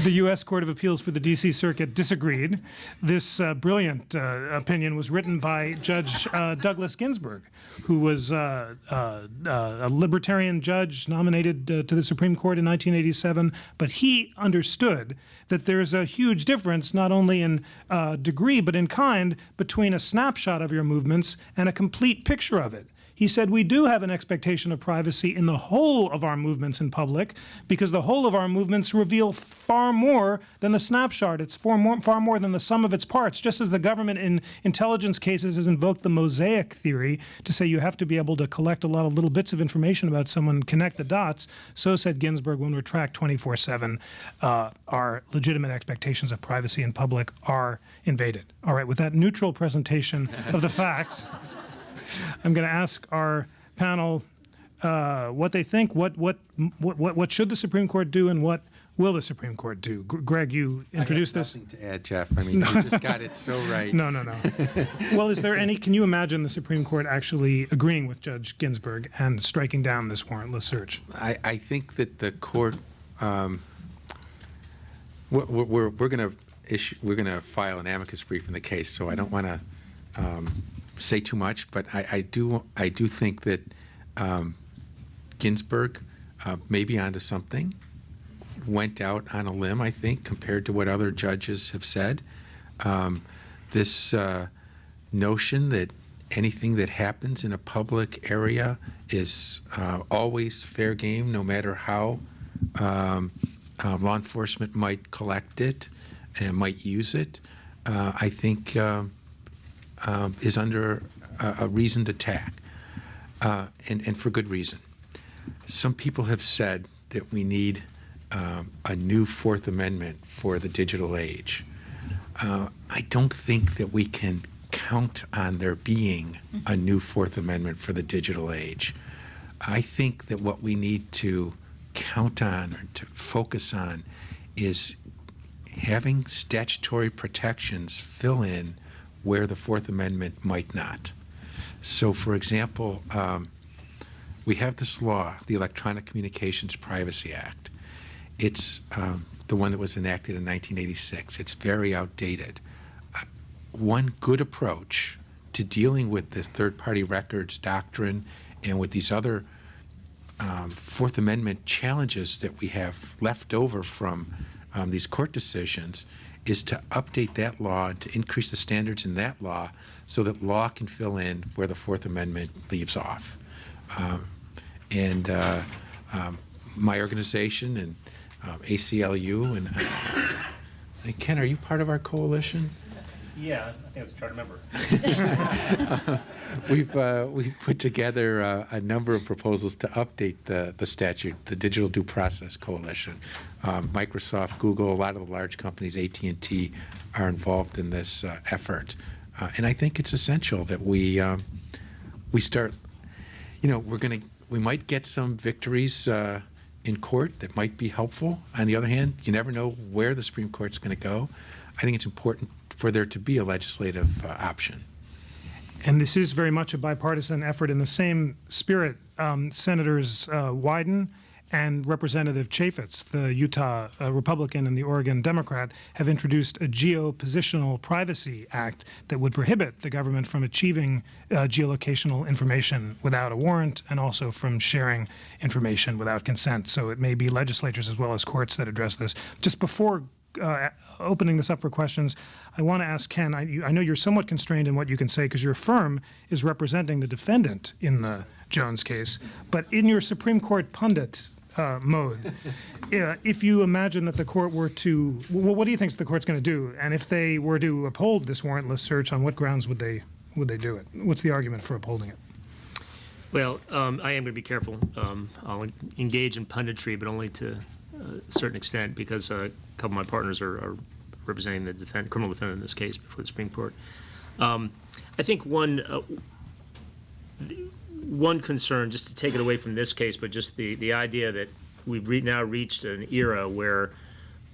the U.S. Court of Appeals for the D.C. Circuit disagreed. This brilliant opinion was written by Judge Douglas Ginsburg, who was a libertarian judge nominated to the Supreme Court in 1987. But he understood that there's a huge difference, not only in degree, but in kind, between a snapshot of your movements and a complete picture of it. He said we do have an expectation of privacy in the whole of our movements in public, because the whole of our movements reveal far more than the snapshot. It's far more than the sum of its parts. Just as the government in intelligence cases has invoked the mosaic theory to say you have to be able to collect a lot of little bits of information about someone and connect the dots, so said Ginsburg, when we're tracked 24/7, our legitimate expectations of privacy in public are invaded. All right, with that neutral presentation of the facts, I'm going to ask our panel what they think. What should the Supreme Court do, and what will the Supreme Court do? Greg, you introduced this. Nothing to add, Jeff. I mean, you just got it so right. No. Well, is there any? Can you imagine the Supreme Court actually agreeing with Judge Ginsburg and striking down this warrantless search? I think that the court. We're going to file an amicus brief in the case, so I don't want to say too much, but I do think that Ginsburg may be onto something. Went out on a limb, I think, compared to what other judges have said. This notion that anything that happens in a public area is always fair game, no matter how law enforcement might collect it and might use it, I think is under a reasoned attack, and for good reason. Some people have said that we need a new Fourth Amendment for the digital age. I don't think that we can count on there being a new Fourth Amendment for the digital age. I think that what we need to count on or to focus on is having statutory protections fill in where the Fourth Amendment might not. So, for example, we have this law, the Electronic Communications Privacy Act. It's the one that was enacted in 1986. It's very outdated. One good approach to dealing with this third-party records doctrine and with these other Fourth Amendment challenges that we have left over from these court decisions is to update that law and to increase the standards in that law so that law can fill in where the Fourth Amendment leaves off. My organization and ACLU and Ken, are you part of our coalition? Yeah, I think it's a charter member. We've put together a number of proposals to update the statute, the Digital Due Process Coalition. Microsoft, Google, a lot of the large companies, AT&T, are involved in this effort, and I think it's essential that we start. We might get some victories in court that might be helpful. On the other hand, you never know where the Supreme Court's going to go. I think it's important for there to be a legislative option. And this is very much a bipartisan effort in the same spirit. Senators Wyden and Representative Chaffetz, the Utah Republican and the Oregon Democrat, have introduced a Geopositional Privacy Act that would prohibit the government from achieving geolocational information without a warrant and also from sharing information without consent. So it may be legislatures as well as courts that address this. Just before opening this up for questions, I want to ask Ken, I know you're somewhat constrained in what you can say because your firm is representing the defendant in the Jones case, but in your Supreme Court pundit mode, if you imagine that the court were to, what do you think the court's going to do? And if they were to uphold this warrantless search, on what grounds would they do it? What's the argument for upholding it? Well, I am going to be careful. I'll engage in punditry, but only to a certain extent, because a couple of my partners are representing the criminal defendant in this case before the Supreme Court. I think one concern, just to take it away from this case, but just the idea that we've now reached an era where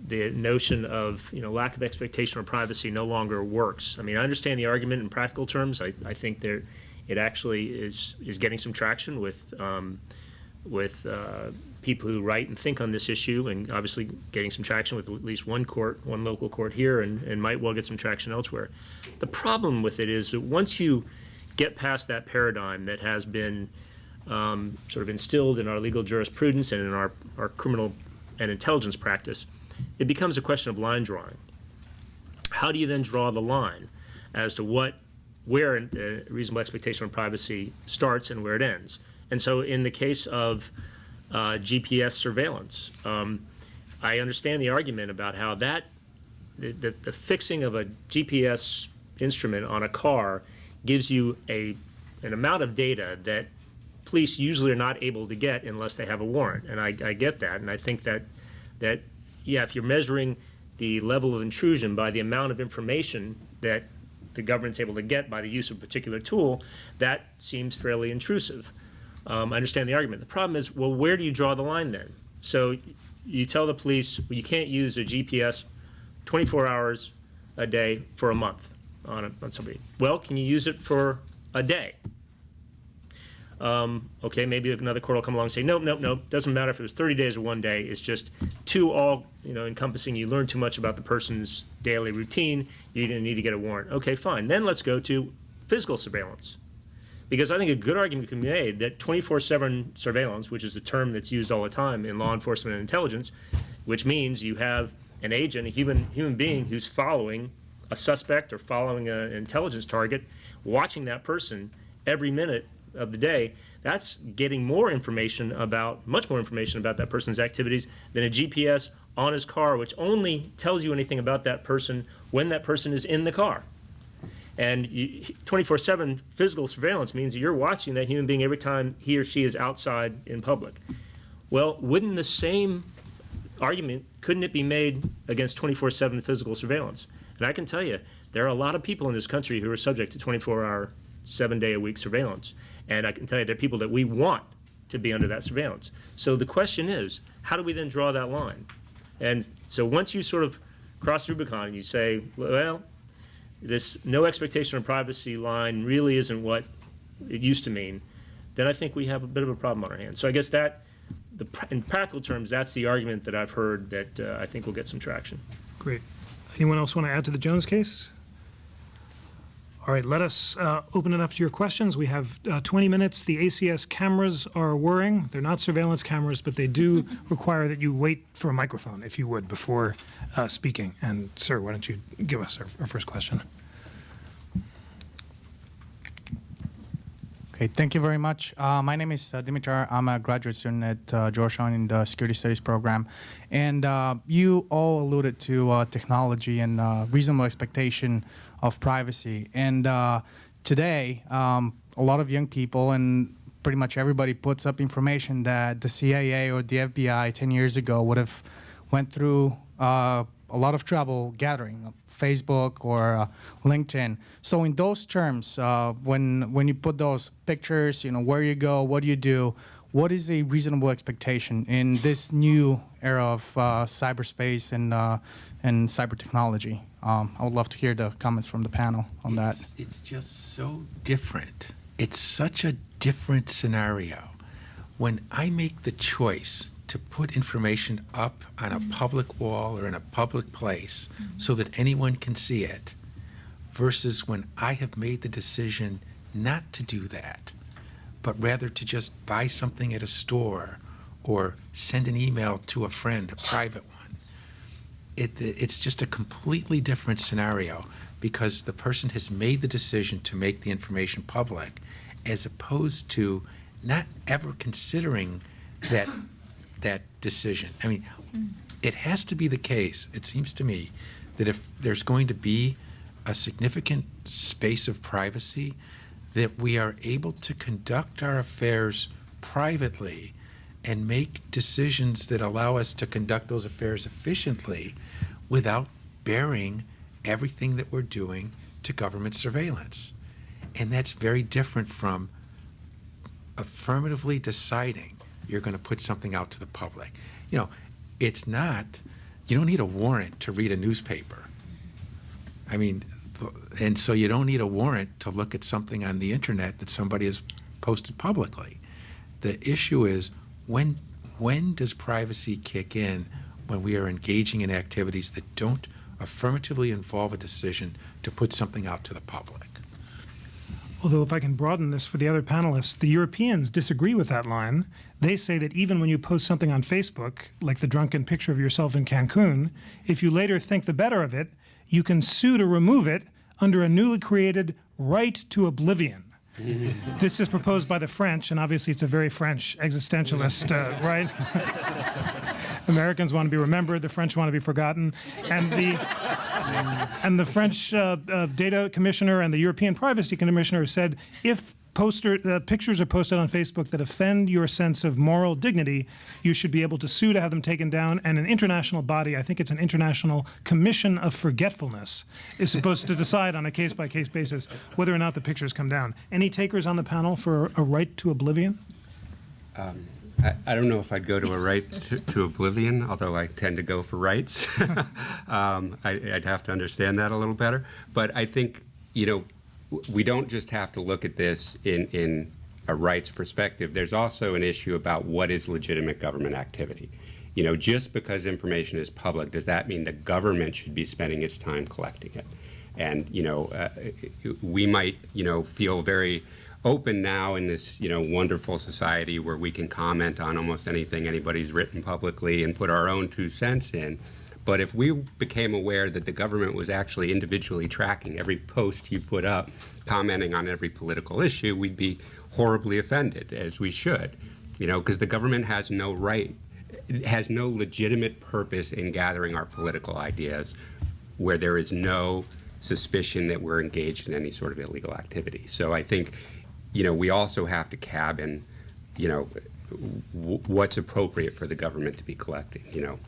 the notion of lack of expectation of privacy no longer works. I mean, I understand the argument in practical terms. I think it actually is getting some traction with people who write and think on this issue, and obviously getting some traction with at least one local court here, and might well get some traction elsewhere. The problem with it is that once you get past that paradigm that has been sort of instilled in our legal jurisprudence and in our criminal and intelligence practice, it becomes a question of line drawing. How do you then draw the line as to where a reasonable expectation of privacy starts and where it ends? And so in the case of GPS surveillance, I understand the argument about how the fixing of a GPS instrument on a car gives you an amount of data that police usually are not able to get unless they have a warrant. And I get that, and I think that yeah, if you're measuring the level of intrusion by the amount of information that the government's able to get by the use of a particular tool, that seems fairly intrusive. I understand the argument. The problem is, well, where do you draw the line then? So you tell the police, well, you can't use a GPS 24 hours a day for a month on somebody. Well, can you use it for a day? Okay, maybe another court will come along and say, nope, doesn't matter if it was 30 days or 1 day. It's just too encompassing. You learn too much about the person's daily routine. You need to get a warrant. Okay, fine. Then let's go to physical surveillance. Because I think a good argument can be made that 24/7 surveillance, which is a term that's used all the time in law enforcement and intelligence, which means you have an agent, a human being who's following a suspect or following an intelligence target, watching that person every minute of the day. That's getting much more information about that person's activities than a GPS on his car, which only tells you anything about that person when that person is in the car. And 24/7 physical surveillance means that you're watching that human being every time he or she is outside in public. Well, wouldn't the same argument, couldn't it be made against 24/7 physical surveillance? And I can tell you, there are a lot of people in this country who are subject to 24-hour, 7-day-a-week surveillance. And I can tell you there are people that we want to be under that surveillance. So the question is, how do we then draw that line? And so once you sort of cross the Rubicon and you say, well, this no expectation of privacy line really isn't what it used to mean, then I think we have a bit of a problem on our hands. So I guess in practical terms, that's the argument that I've heard that I think will get some traction. Great. Anyone else want to add to the Jones case? All right, let us open it up to your questions. We have 20 minutes. The ACS cameras are whirring. They're not surveillance cameras, but they do require that you wait for a microphone, if you would, before speaking. And, sir, why don't you give us our first question? Okay, thank you very much. My name is Dimitar. I'm a graduate student at Georgetown in the Security Studies program. And you all alluded to technology and reasonable expectation of privacy. And today, a lot of young people and pretty much everybody puts up information that the CIA or the FBI 10 years ago would have went through a lot of trouble gathering, Facebook or LinkedIn. So in those terms, when you put those pictures, where you go, what do you do, what is a reasonable expectation in this new era of cyberspace and cyber technology? I would love to hear the comments from the panel on that. It's just so different. It's such a different scenario. When I make the choice to put information up on a public wall or in a public place so that anyone can see it, versus when I have made the decision not to do that, but rather to just buy something at a store or send an email to a friend, a private one. It's just a completely different scenario because the person has made the decision to make the information public as opposed to not ever considering that decision. I mean, it has to be the case, it seems to me, that if there's going to be a significant space of privacy, that we are able to conduct our affairs privately and make decisions that allow us to conduct those affairs efficiently without bearing everything that we're doing to government surveillance. And that's very different from affirmatively deciding you're going to put something out to the public. You know, it's not, you don't need a warrant to read a newspaper. I mean, and so you don't need a warrant to look at something on the internet that somebody has posted publicly. The issue is when does privacy kick in when we are engaging in activities that don't affirmatively involve a decision to put something out to the public? Although if I can broaden this for the other panelists, the Europeans disagree with that line. They say that even when you post something on Facebook, like the drunken picture of yourself in Cancun, if you later think the better of it, you can sue to remove it under a newly created right to oblivion. This is proposed by the French, and obviously it's a very French existentialist, right? Americans want to be remembered, the French want to be forgotten, and the French data commissioner and the European privacy commissioner said if pictures are posted on Facebook that offend your sense of moral dignity, you should be able to sue to have them taken down. And an international body, I think it's an International Commission of Forgetfulness, is supposed to decide on a case-by-case basis whether or not the pictures come down. Any takers on the panel for a right to oblivion? I don't know if I'd go to a right to oblivion, although I tend to go for rights. I'd have to understand that a little better. But I think, you know, we don't just have to look at this in a rights perspective. There's also an issue about what is legitimate government activity. You know, just because information is public, does that mean the government should be spending its time collecting it? And, you know, we might, you know, feel very open now in this, you know, wonderful society where we can comment on almost anything anybody's written publicly and put our own 2 cents in. But if we became aware that the government was actually individually tracking every post you put up, commenting on every political issue, we'd be horribly offended, as we should, you know, because the government has no right, has no legitimate purpose in gathering our political ideas where there is no suspicion that we're engaged in any sort of illegal activity. So I think, you know, we also have to cabin, you know, what's appropriate for the government to be collecting, you know.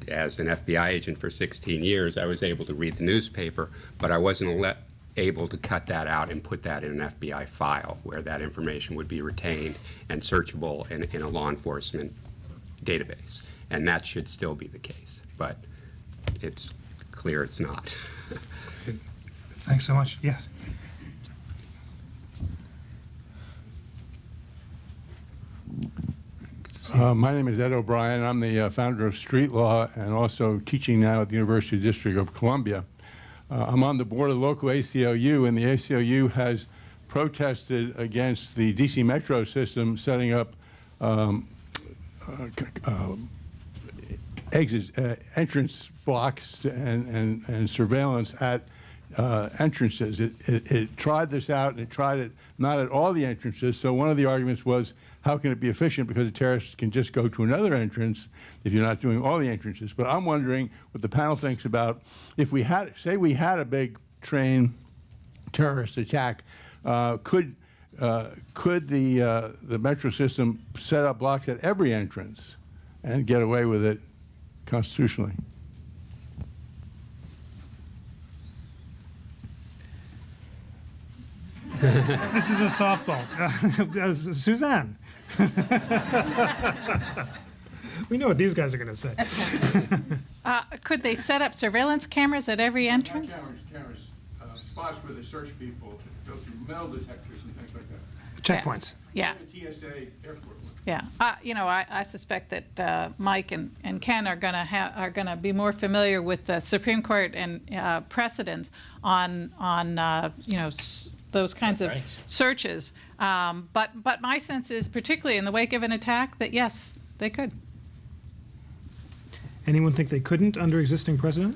As an FBI agent for 16 years, I was able to read the newspaper, but I wasn't able to cut that out and put that in an FBI file where that information would be retained and searchable in a law enforcement database. And that should still be the case, but it's clear it's not. Thanks so much. Yes. My name is Ed O'Brien. I'm the founder of Street Law and also teaching now at the University District of Columbia. I'm on the board of the local ACLU, and the ACLU has protested against the DC Metro system setting up entrance blocks and surveillance at entrances. It tried this out, and it tried it not at all the entrances. So one of the arguments was, how can it be efficient? Because the terrorists can just go to another entrance if you're not doing all the entrances. But I'm wondering what the panel thinks about if we had, say we had a big train terrorist attack, could the metro system set up blocks at every entrance and get away with it constitutionally? This is a softball. Suzanne. We know what these guys are going to say. Could they set up surveillance cameras at every entrance? Cameras, spots where they search people, go through metal detectors and things like that. checkpoints. Yeah. TSA airport. Yeah, I suspect that Mike and Ken are going to be more familiar with the Supreme Court and precedents on those kinds of searches. But my sense is, particularly in the wake of an attack, that yes, they could. Anyone think they couldn't under existing precedent?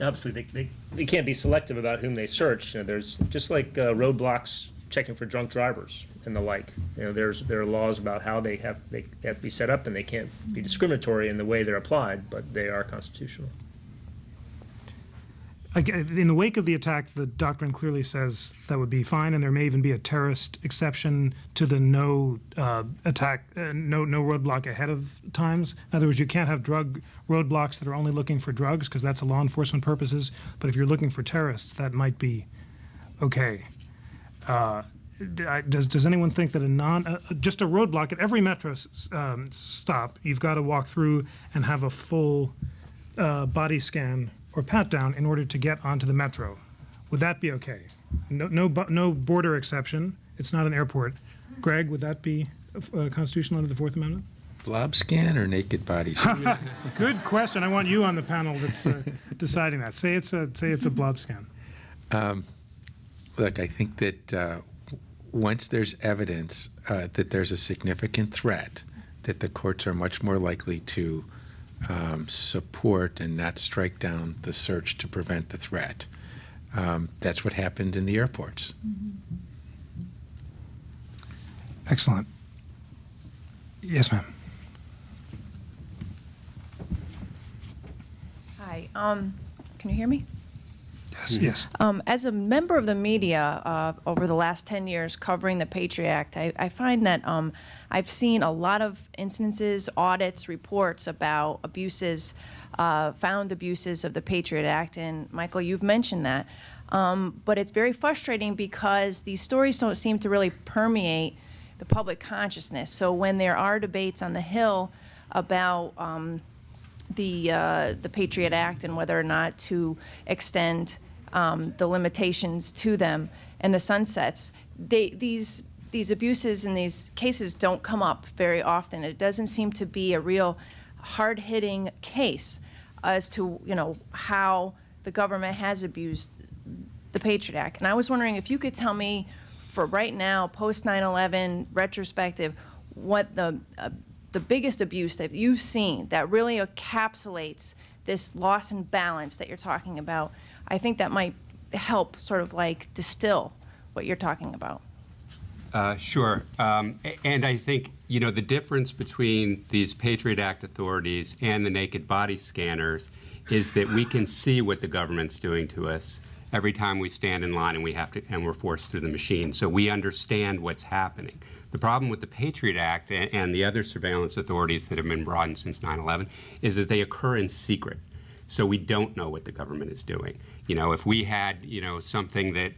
Obviously, they can't be selective about whom they search. There's just like roadblocks checking for drunk drivers and the like. There are laws about how they have to be set up, and they can't be discriminatory in the way they're applied, but they are constitutional. In the wake of the attack, the doctrine clearly says that would be fine, and there may even be a terrorist exception to the no roadblock ahead of times. In other words, you can't have drug roadblocks that are only looking for drugs, because that's a law enforcement purposes. But if you're looking for terrorists, that might be okay. Does anyone think that just a roadblock at every metro stop, you've got to walk through and have a full body scan or pat down in order to get onto the metro? Would that be okay? No border exception. It's not an airport. Greg, would that be constitutional under the Fourth Amendment? Blob scan or naked body scan? Good question. I want you on the panel that's deciding that. Say it's a blob scan. Look, I think that once there's evidence that there's a significant threat, that the courts are much more likely to support and not strike down the search to prevent the threat. That's what happened in the airports. Excellent. Yes, ma'am. Hi. Can you hear me? Yes. As a member of the media over the last 10 years covering the Patriot Act, I find that I've seen a lot of instances, audits, reports about abuses, found abuses of the Patriot Act, and Michael, you've mentioned that. But it's very frustrating because these stories don't seem to really permeate the public consciousness. So when there are debates on the Hill about the Patriot Act and whether or not to extend the limitations to them and the sunsets, these abuses and these cases don't come up very often. It doesn't seem to be a real hard-hitting case as to how the government has abused the Patriot Act. And I was wondering if you could tell me, for right now, post 9/11 retrospective, what the biggest abuse that you've seen that really encapsulates this loss and balance that you're talking about. I think that might help sort of like distill what you're talking about. Sure. And I think, the difference between these Patriot Act authorities and the naked body scanners is that we can see what the government's doing to us every time we stand in line and we're forced through the machine. So we understand what's happening. The problem with the Patriot Act and the other surveillance authorities that have been brought in since 9/11 is that they occur in secret. So we don't know what the government is doing. If we had, something that,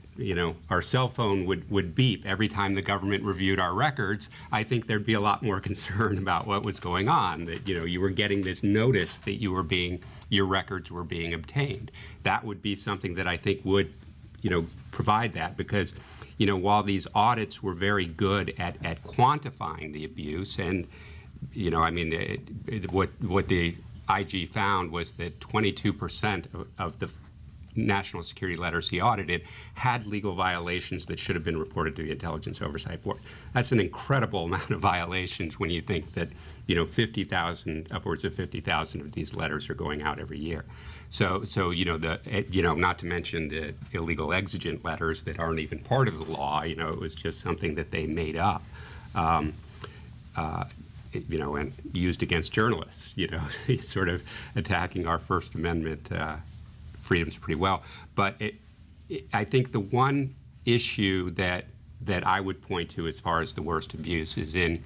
our cell phone would beep every time the government reviewed our records, I think there'd be a lot more concern about what was going on, that, you were getting this notice that your records were being obtained. That would be something that I think would, provide that, because, while these audits were very good at quantifying the abuse, and, what the IG found was that 22% of the national security letters he audited had legal violations that should have been reported to the Intelligence Oversight Board. That's an incredible amount of violations when you think that, 50,000, upwards of 50,000 of these letters are going out every year. So not to mention the illegal exigent letters that aren't even part of the law. It was just something that they made up. And used against journalists, sort of attacking our First Amendment freedoms pretty well. But I think the one issue that I would point to as far as the worst abuse is in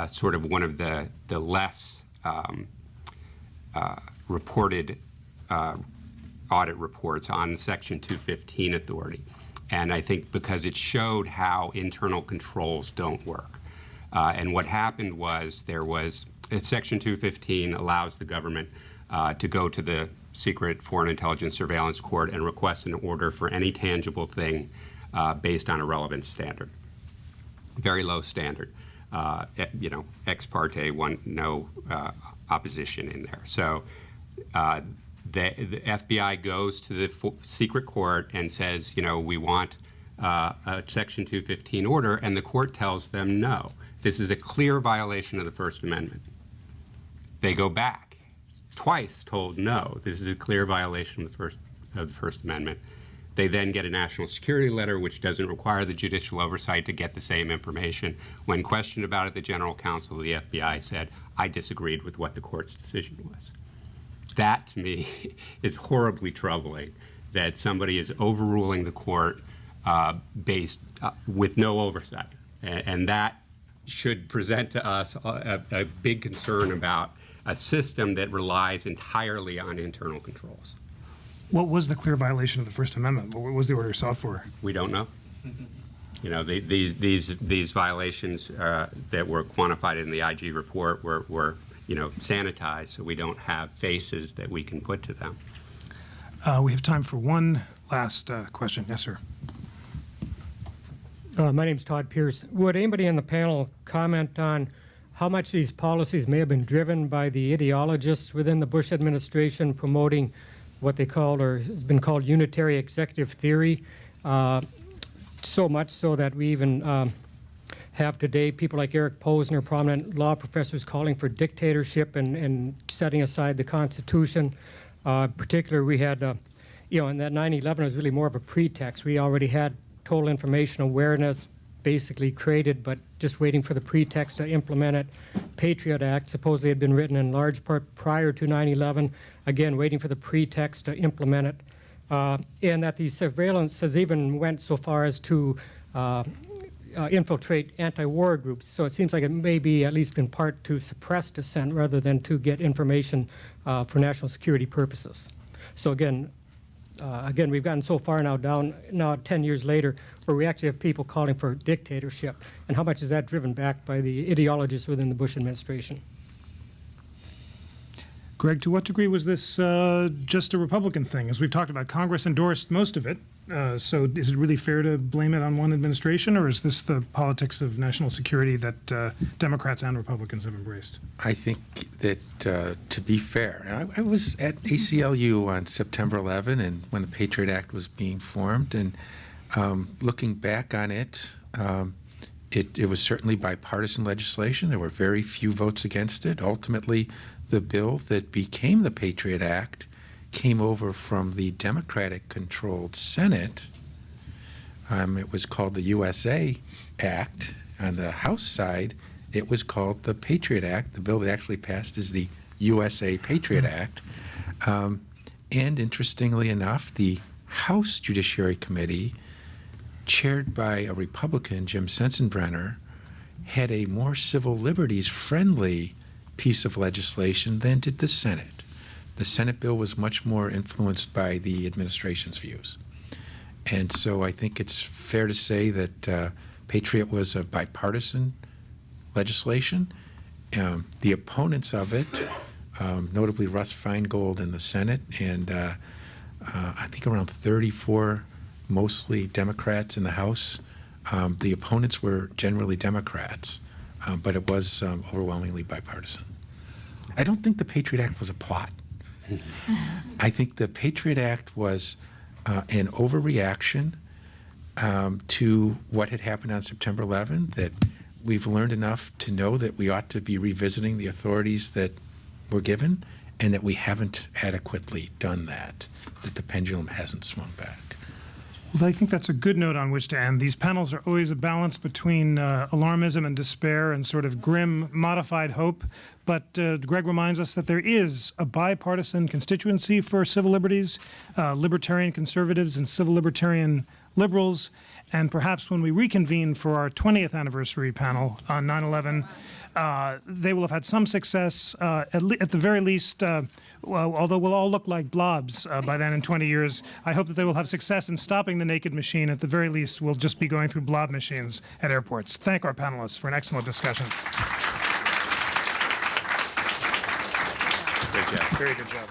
sort of one of the less reported audit reports on Section 215 authority. And I think because it showed how internal controls don't work. And what happened was Section 215 allows the government to go to the secret foreign intelligence surveillance court and request an order for any tangible thing based on a relevant standard. very low standard. Ex parte, no opposition in there. So the FBI goes to the secret court and says, we want a Section 215 order, and the court tells them no. This is a clear violation of the First Amendment. They go back, twice told no, this is a clear violation of the First Amendment. They then get a national security letter, which doesn't require the judicial oversight to get the same information. When questioned about it, the general counsel of the FBI said, I disagreed with what the court's decision was. That, to me, is horribly troubling, that somebody is overruling the court with no oversight. And that should present to us a big concern about a system that relies entirely on internal controls. What was the clear violation of the First Amendment? What was the order sought for? We don't know. These violations that were quantified in the IG report were sanitized, so we don't have faces that we can put to them. We have time for one last question. Yes, sir. My name is Todd Pierce. Would anybody in the panel comment on how much these policies may have been driven by the ideologists within the Bush administration promoting what they called, or has been called, unitary executive theory, so much so that we even have today people like Eric Posner, prominent law professors, calling for dictatorship and setting aside the Constitution. Particularly, we had, in that 9/11 was really more of a pretext. We already had total information awareness basically created, but just waiting for the pretext to implement it. Patriot Act supposedly had been written in large part prior to 9/11, again waiting for the pretext to implement it. And that the surveillance has even went so far as to infiltrate anti-war groups. So it seems like it may be at least in part to suppress dissent rather than to get information for national security purposes. So again, we've gotten so far now 10 years later, where we actually have people calling for dictatorship. And how much is that driven back by the ideologists within the Bush administration? Greg, to what degree was this just a Republican thing? As we've talked about, Congress endorsed most of it. So is it really fair to blame it on one administration, or is this the politics of national security that Democrats and Republicans have embraced? I think that, to be fair, I was at ACLU on September 11 and when the Patriot Act was being formed, and looking back on it, it was certainly bipartisan legislation. There were very few votes against it. Ultimately, the bill that became the Patriot Act came over from the Democratic-controlled Senate. It was called the USA Act. On the House side, it was called the Patriot Act. The bill that actually passed is the USA Patriot Act. And interestingly enough, the House Judiciary Committee, chaired by a Republican, Jim Sensenbrenner, had a more civil liberties-friendly piece of legislation than did the Senate. The Senate bill was much more influenced by the administration's views. And so I think it's fair to say that Patriot was a bipartisan legislation. The opponents of it, notably Russ Feingold in the Senate, and I think around 34 mostly Democrats in the House. The opponents were generally Democrats, but it was overwhelmingly bipartisan. I don't think the Patriot Act was a plot. I think the Patriot Act was an overreaction to what had happened on September 11, that we've learned enough to know that we ought to be revisiting the authorities that were given, and that we haven't adequately done that the pendulum hasn't swung back. Well, I think that's a good note on which to end. These panels are always a balance between alarmism and despair and sort of grim, modified hope. But Greg reminds us that there is a bipartisan constituency for civil liberties, libertarian conservatives and civil libertarian liberals. And perhaps when we reconvene for our 20th anniversary panel on 9/11, they will have had some success, at the very least, although we'll all look like blobs by then in 20 years. I hope that they will have success in stopping the naked machine. At the very least, we'll just be going through blob machines at airports. Thank our panelists for an excellent discussion. Good job. Very good job.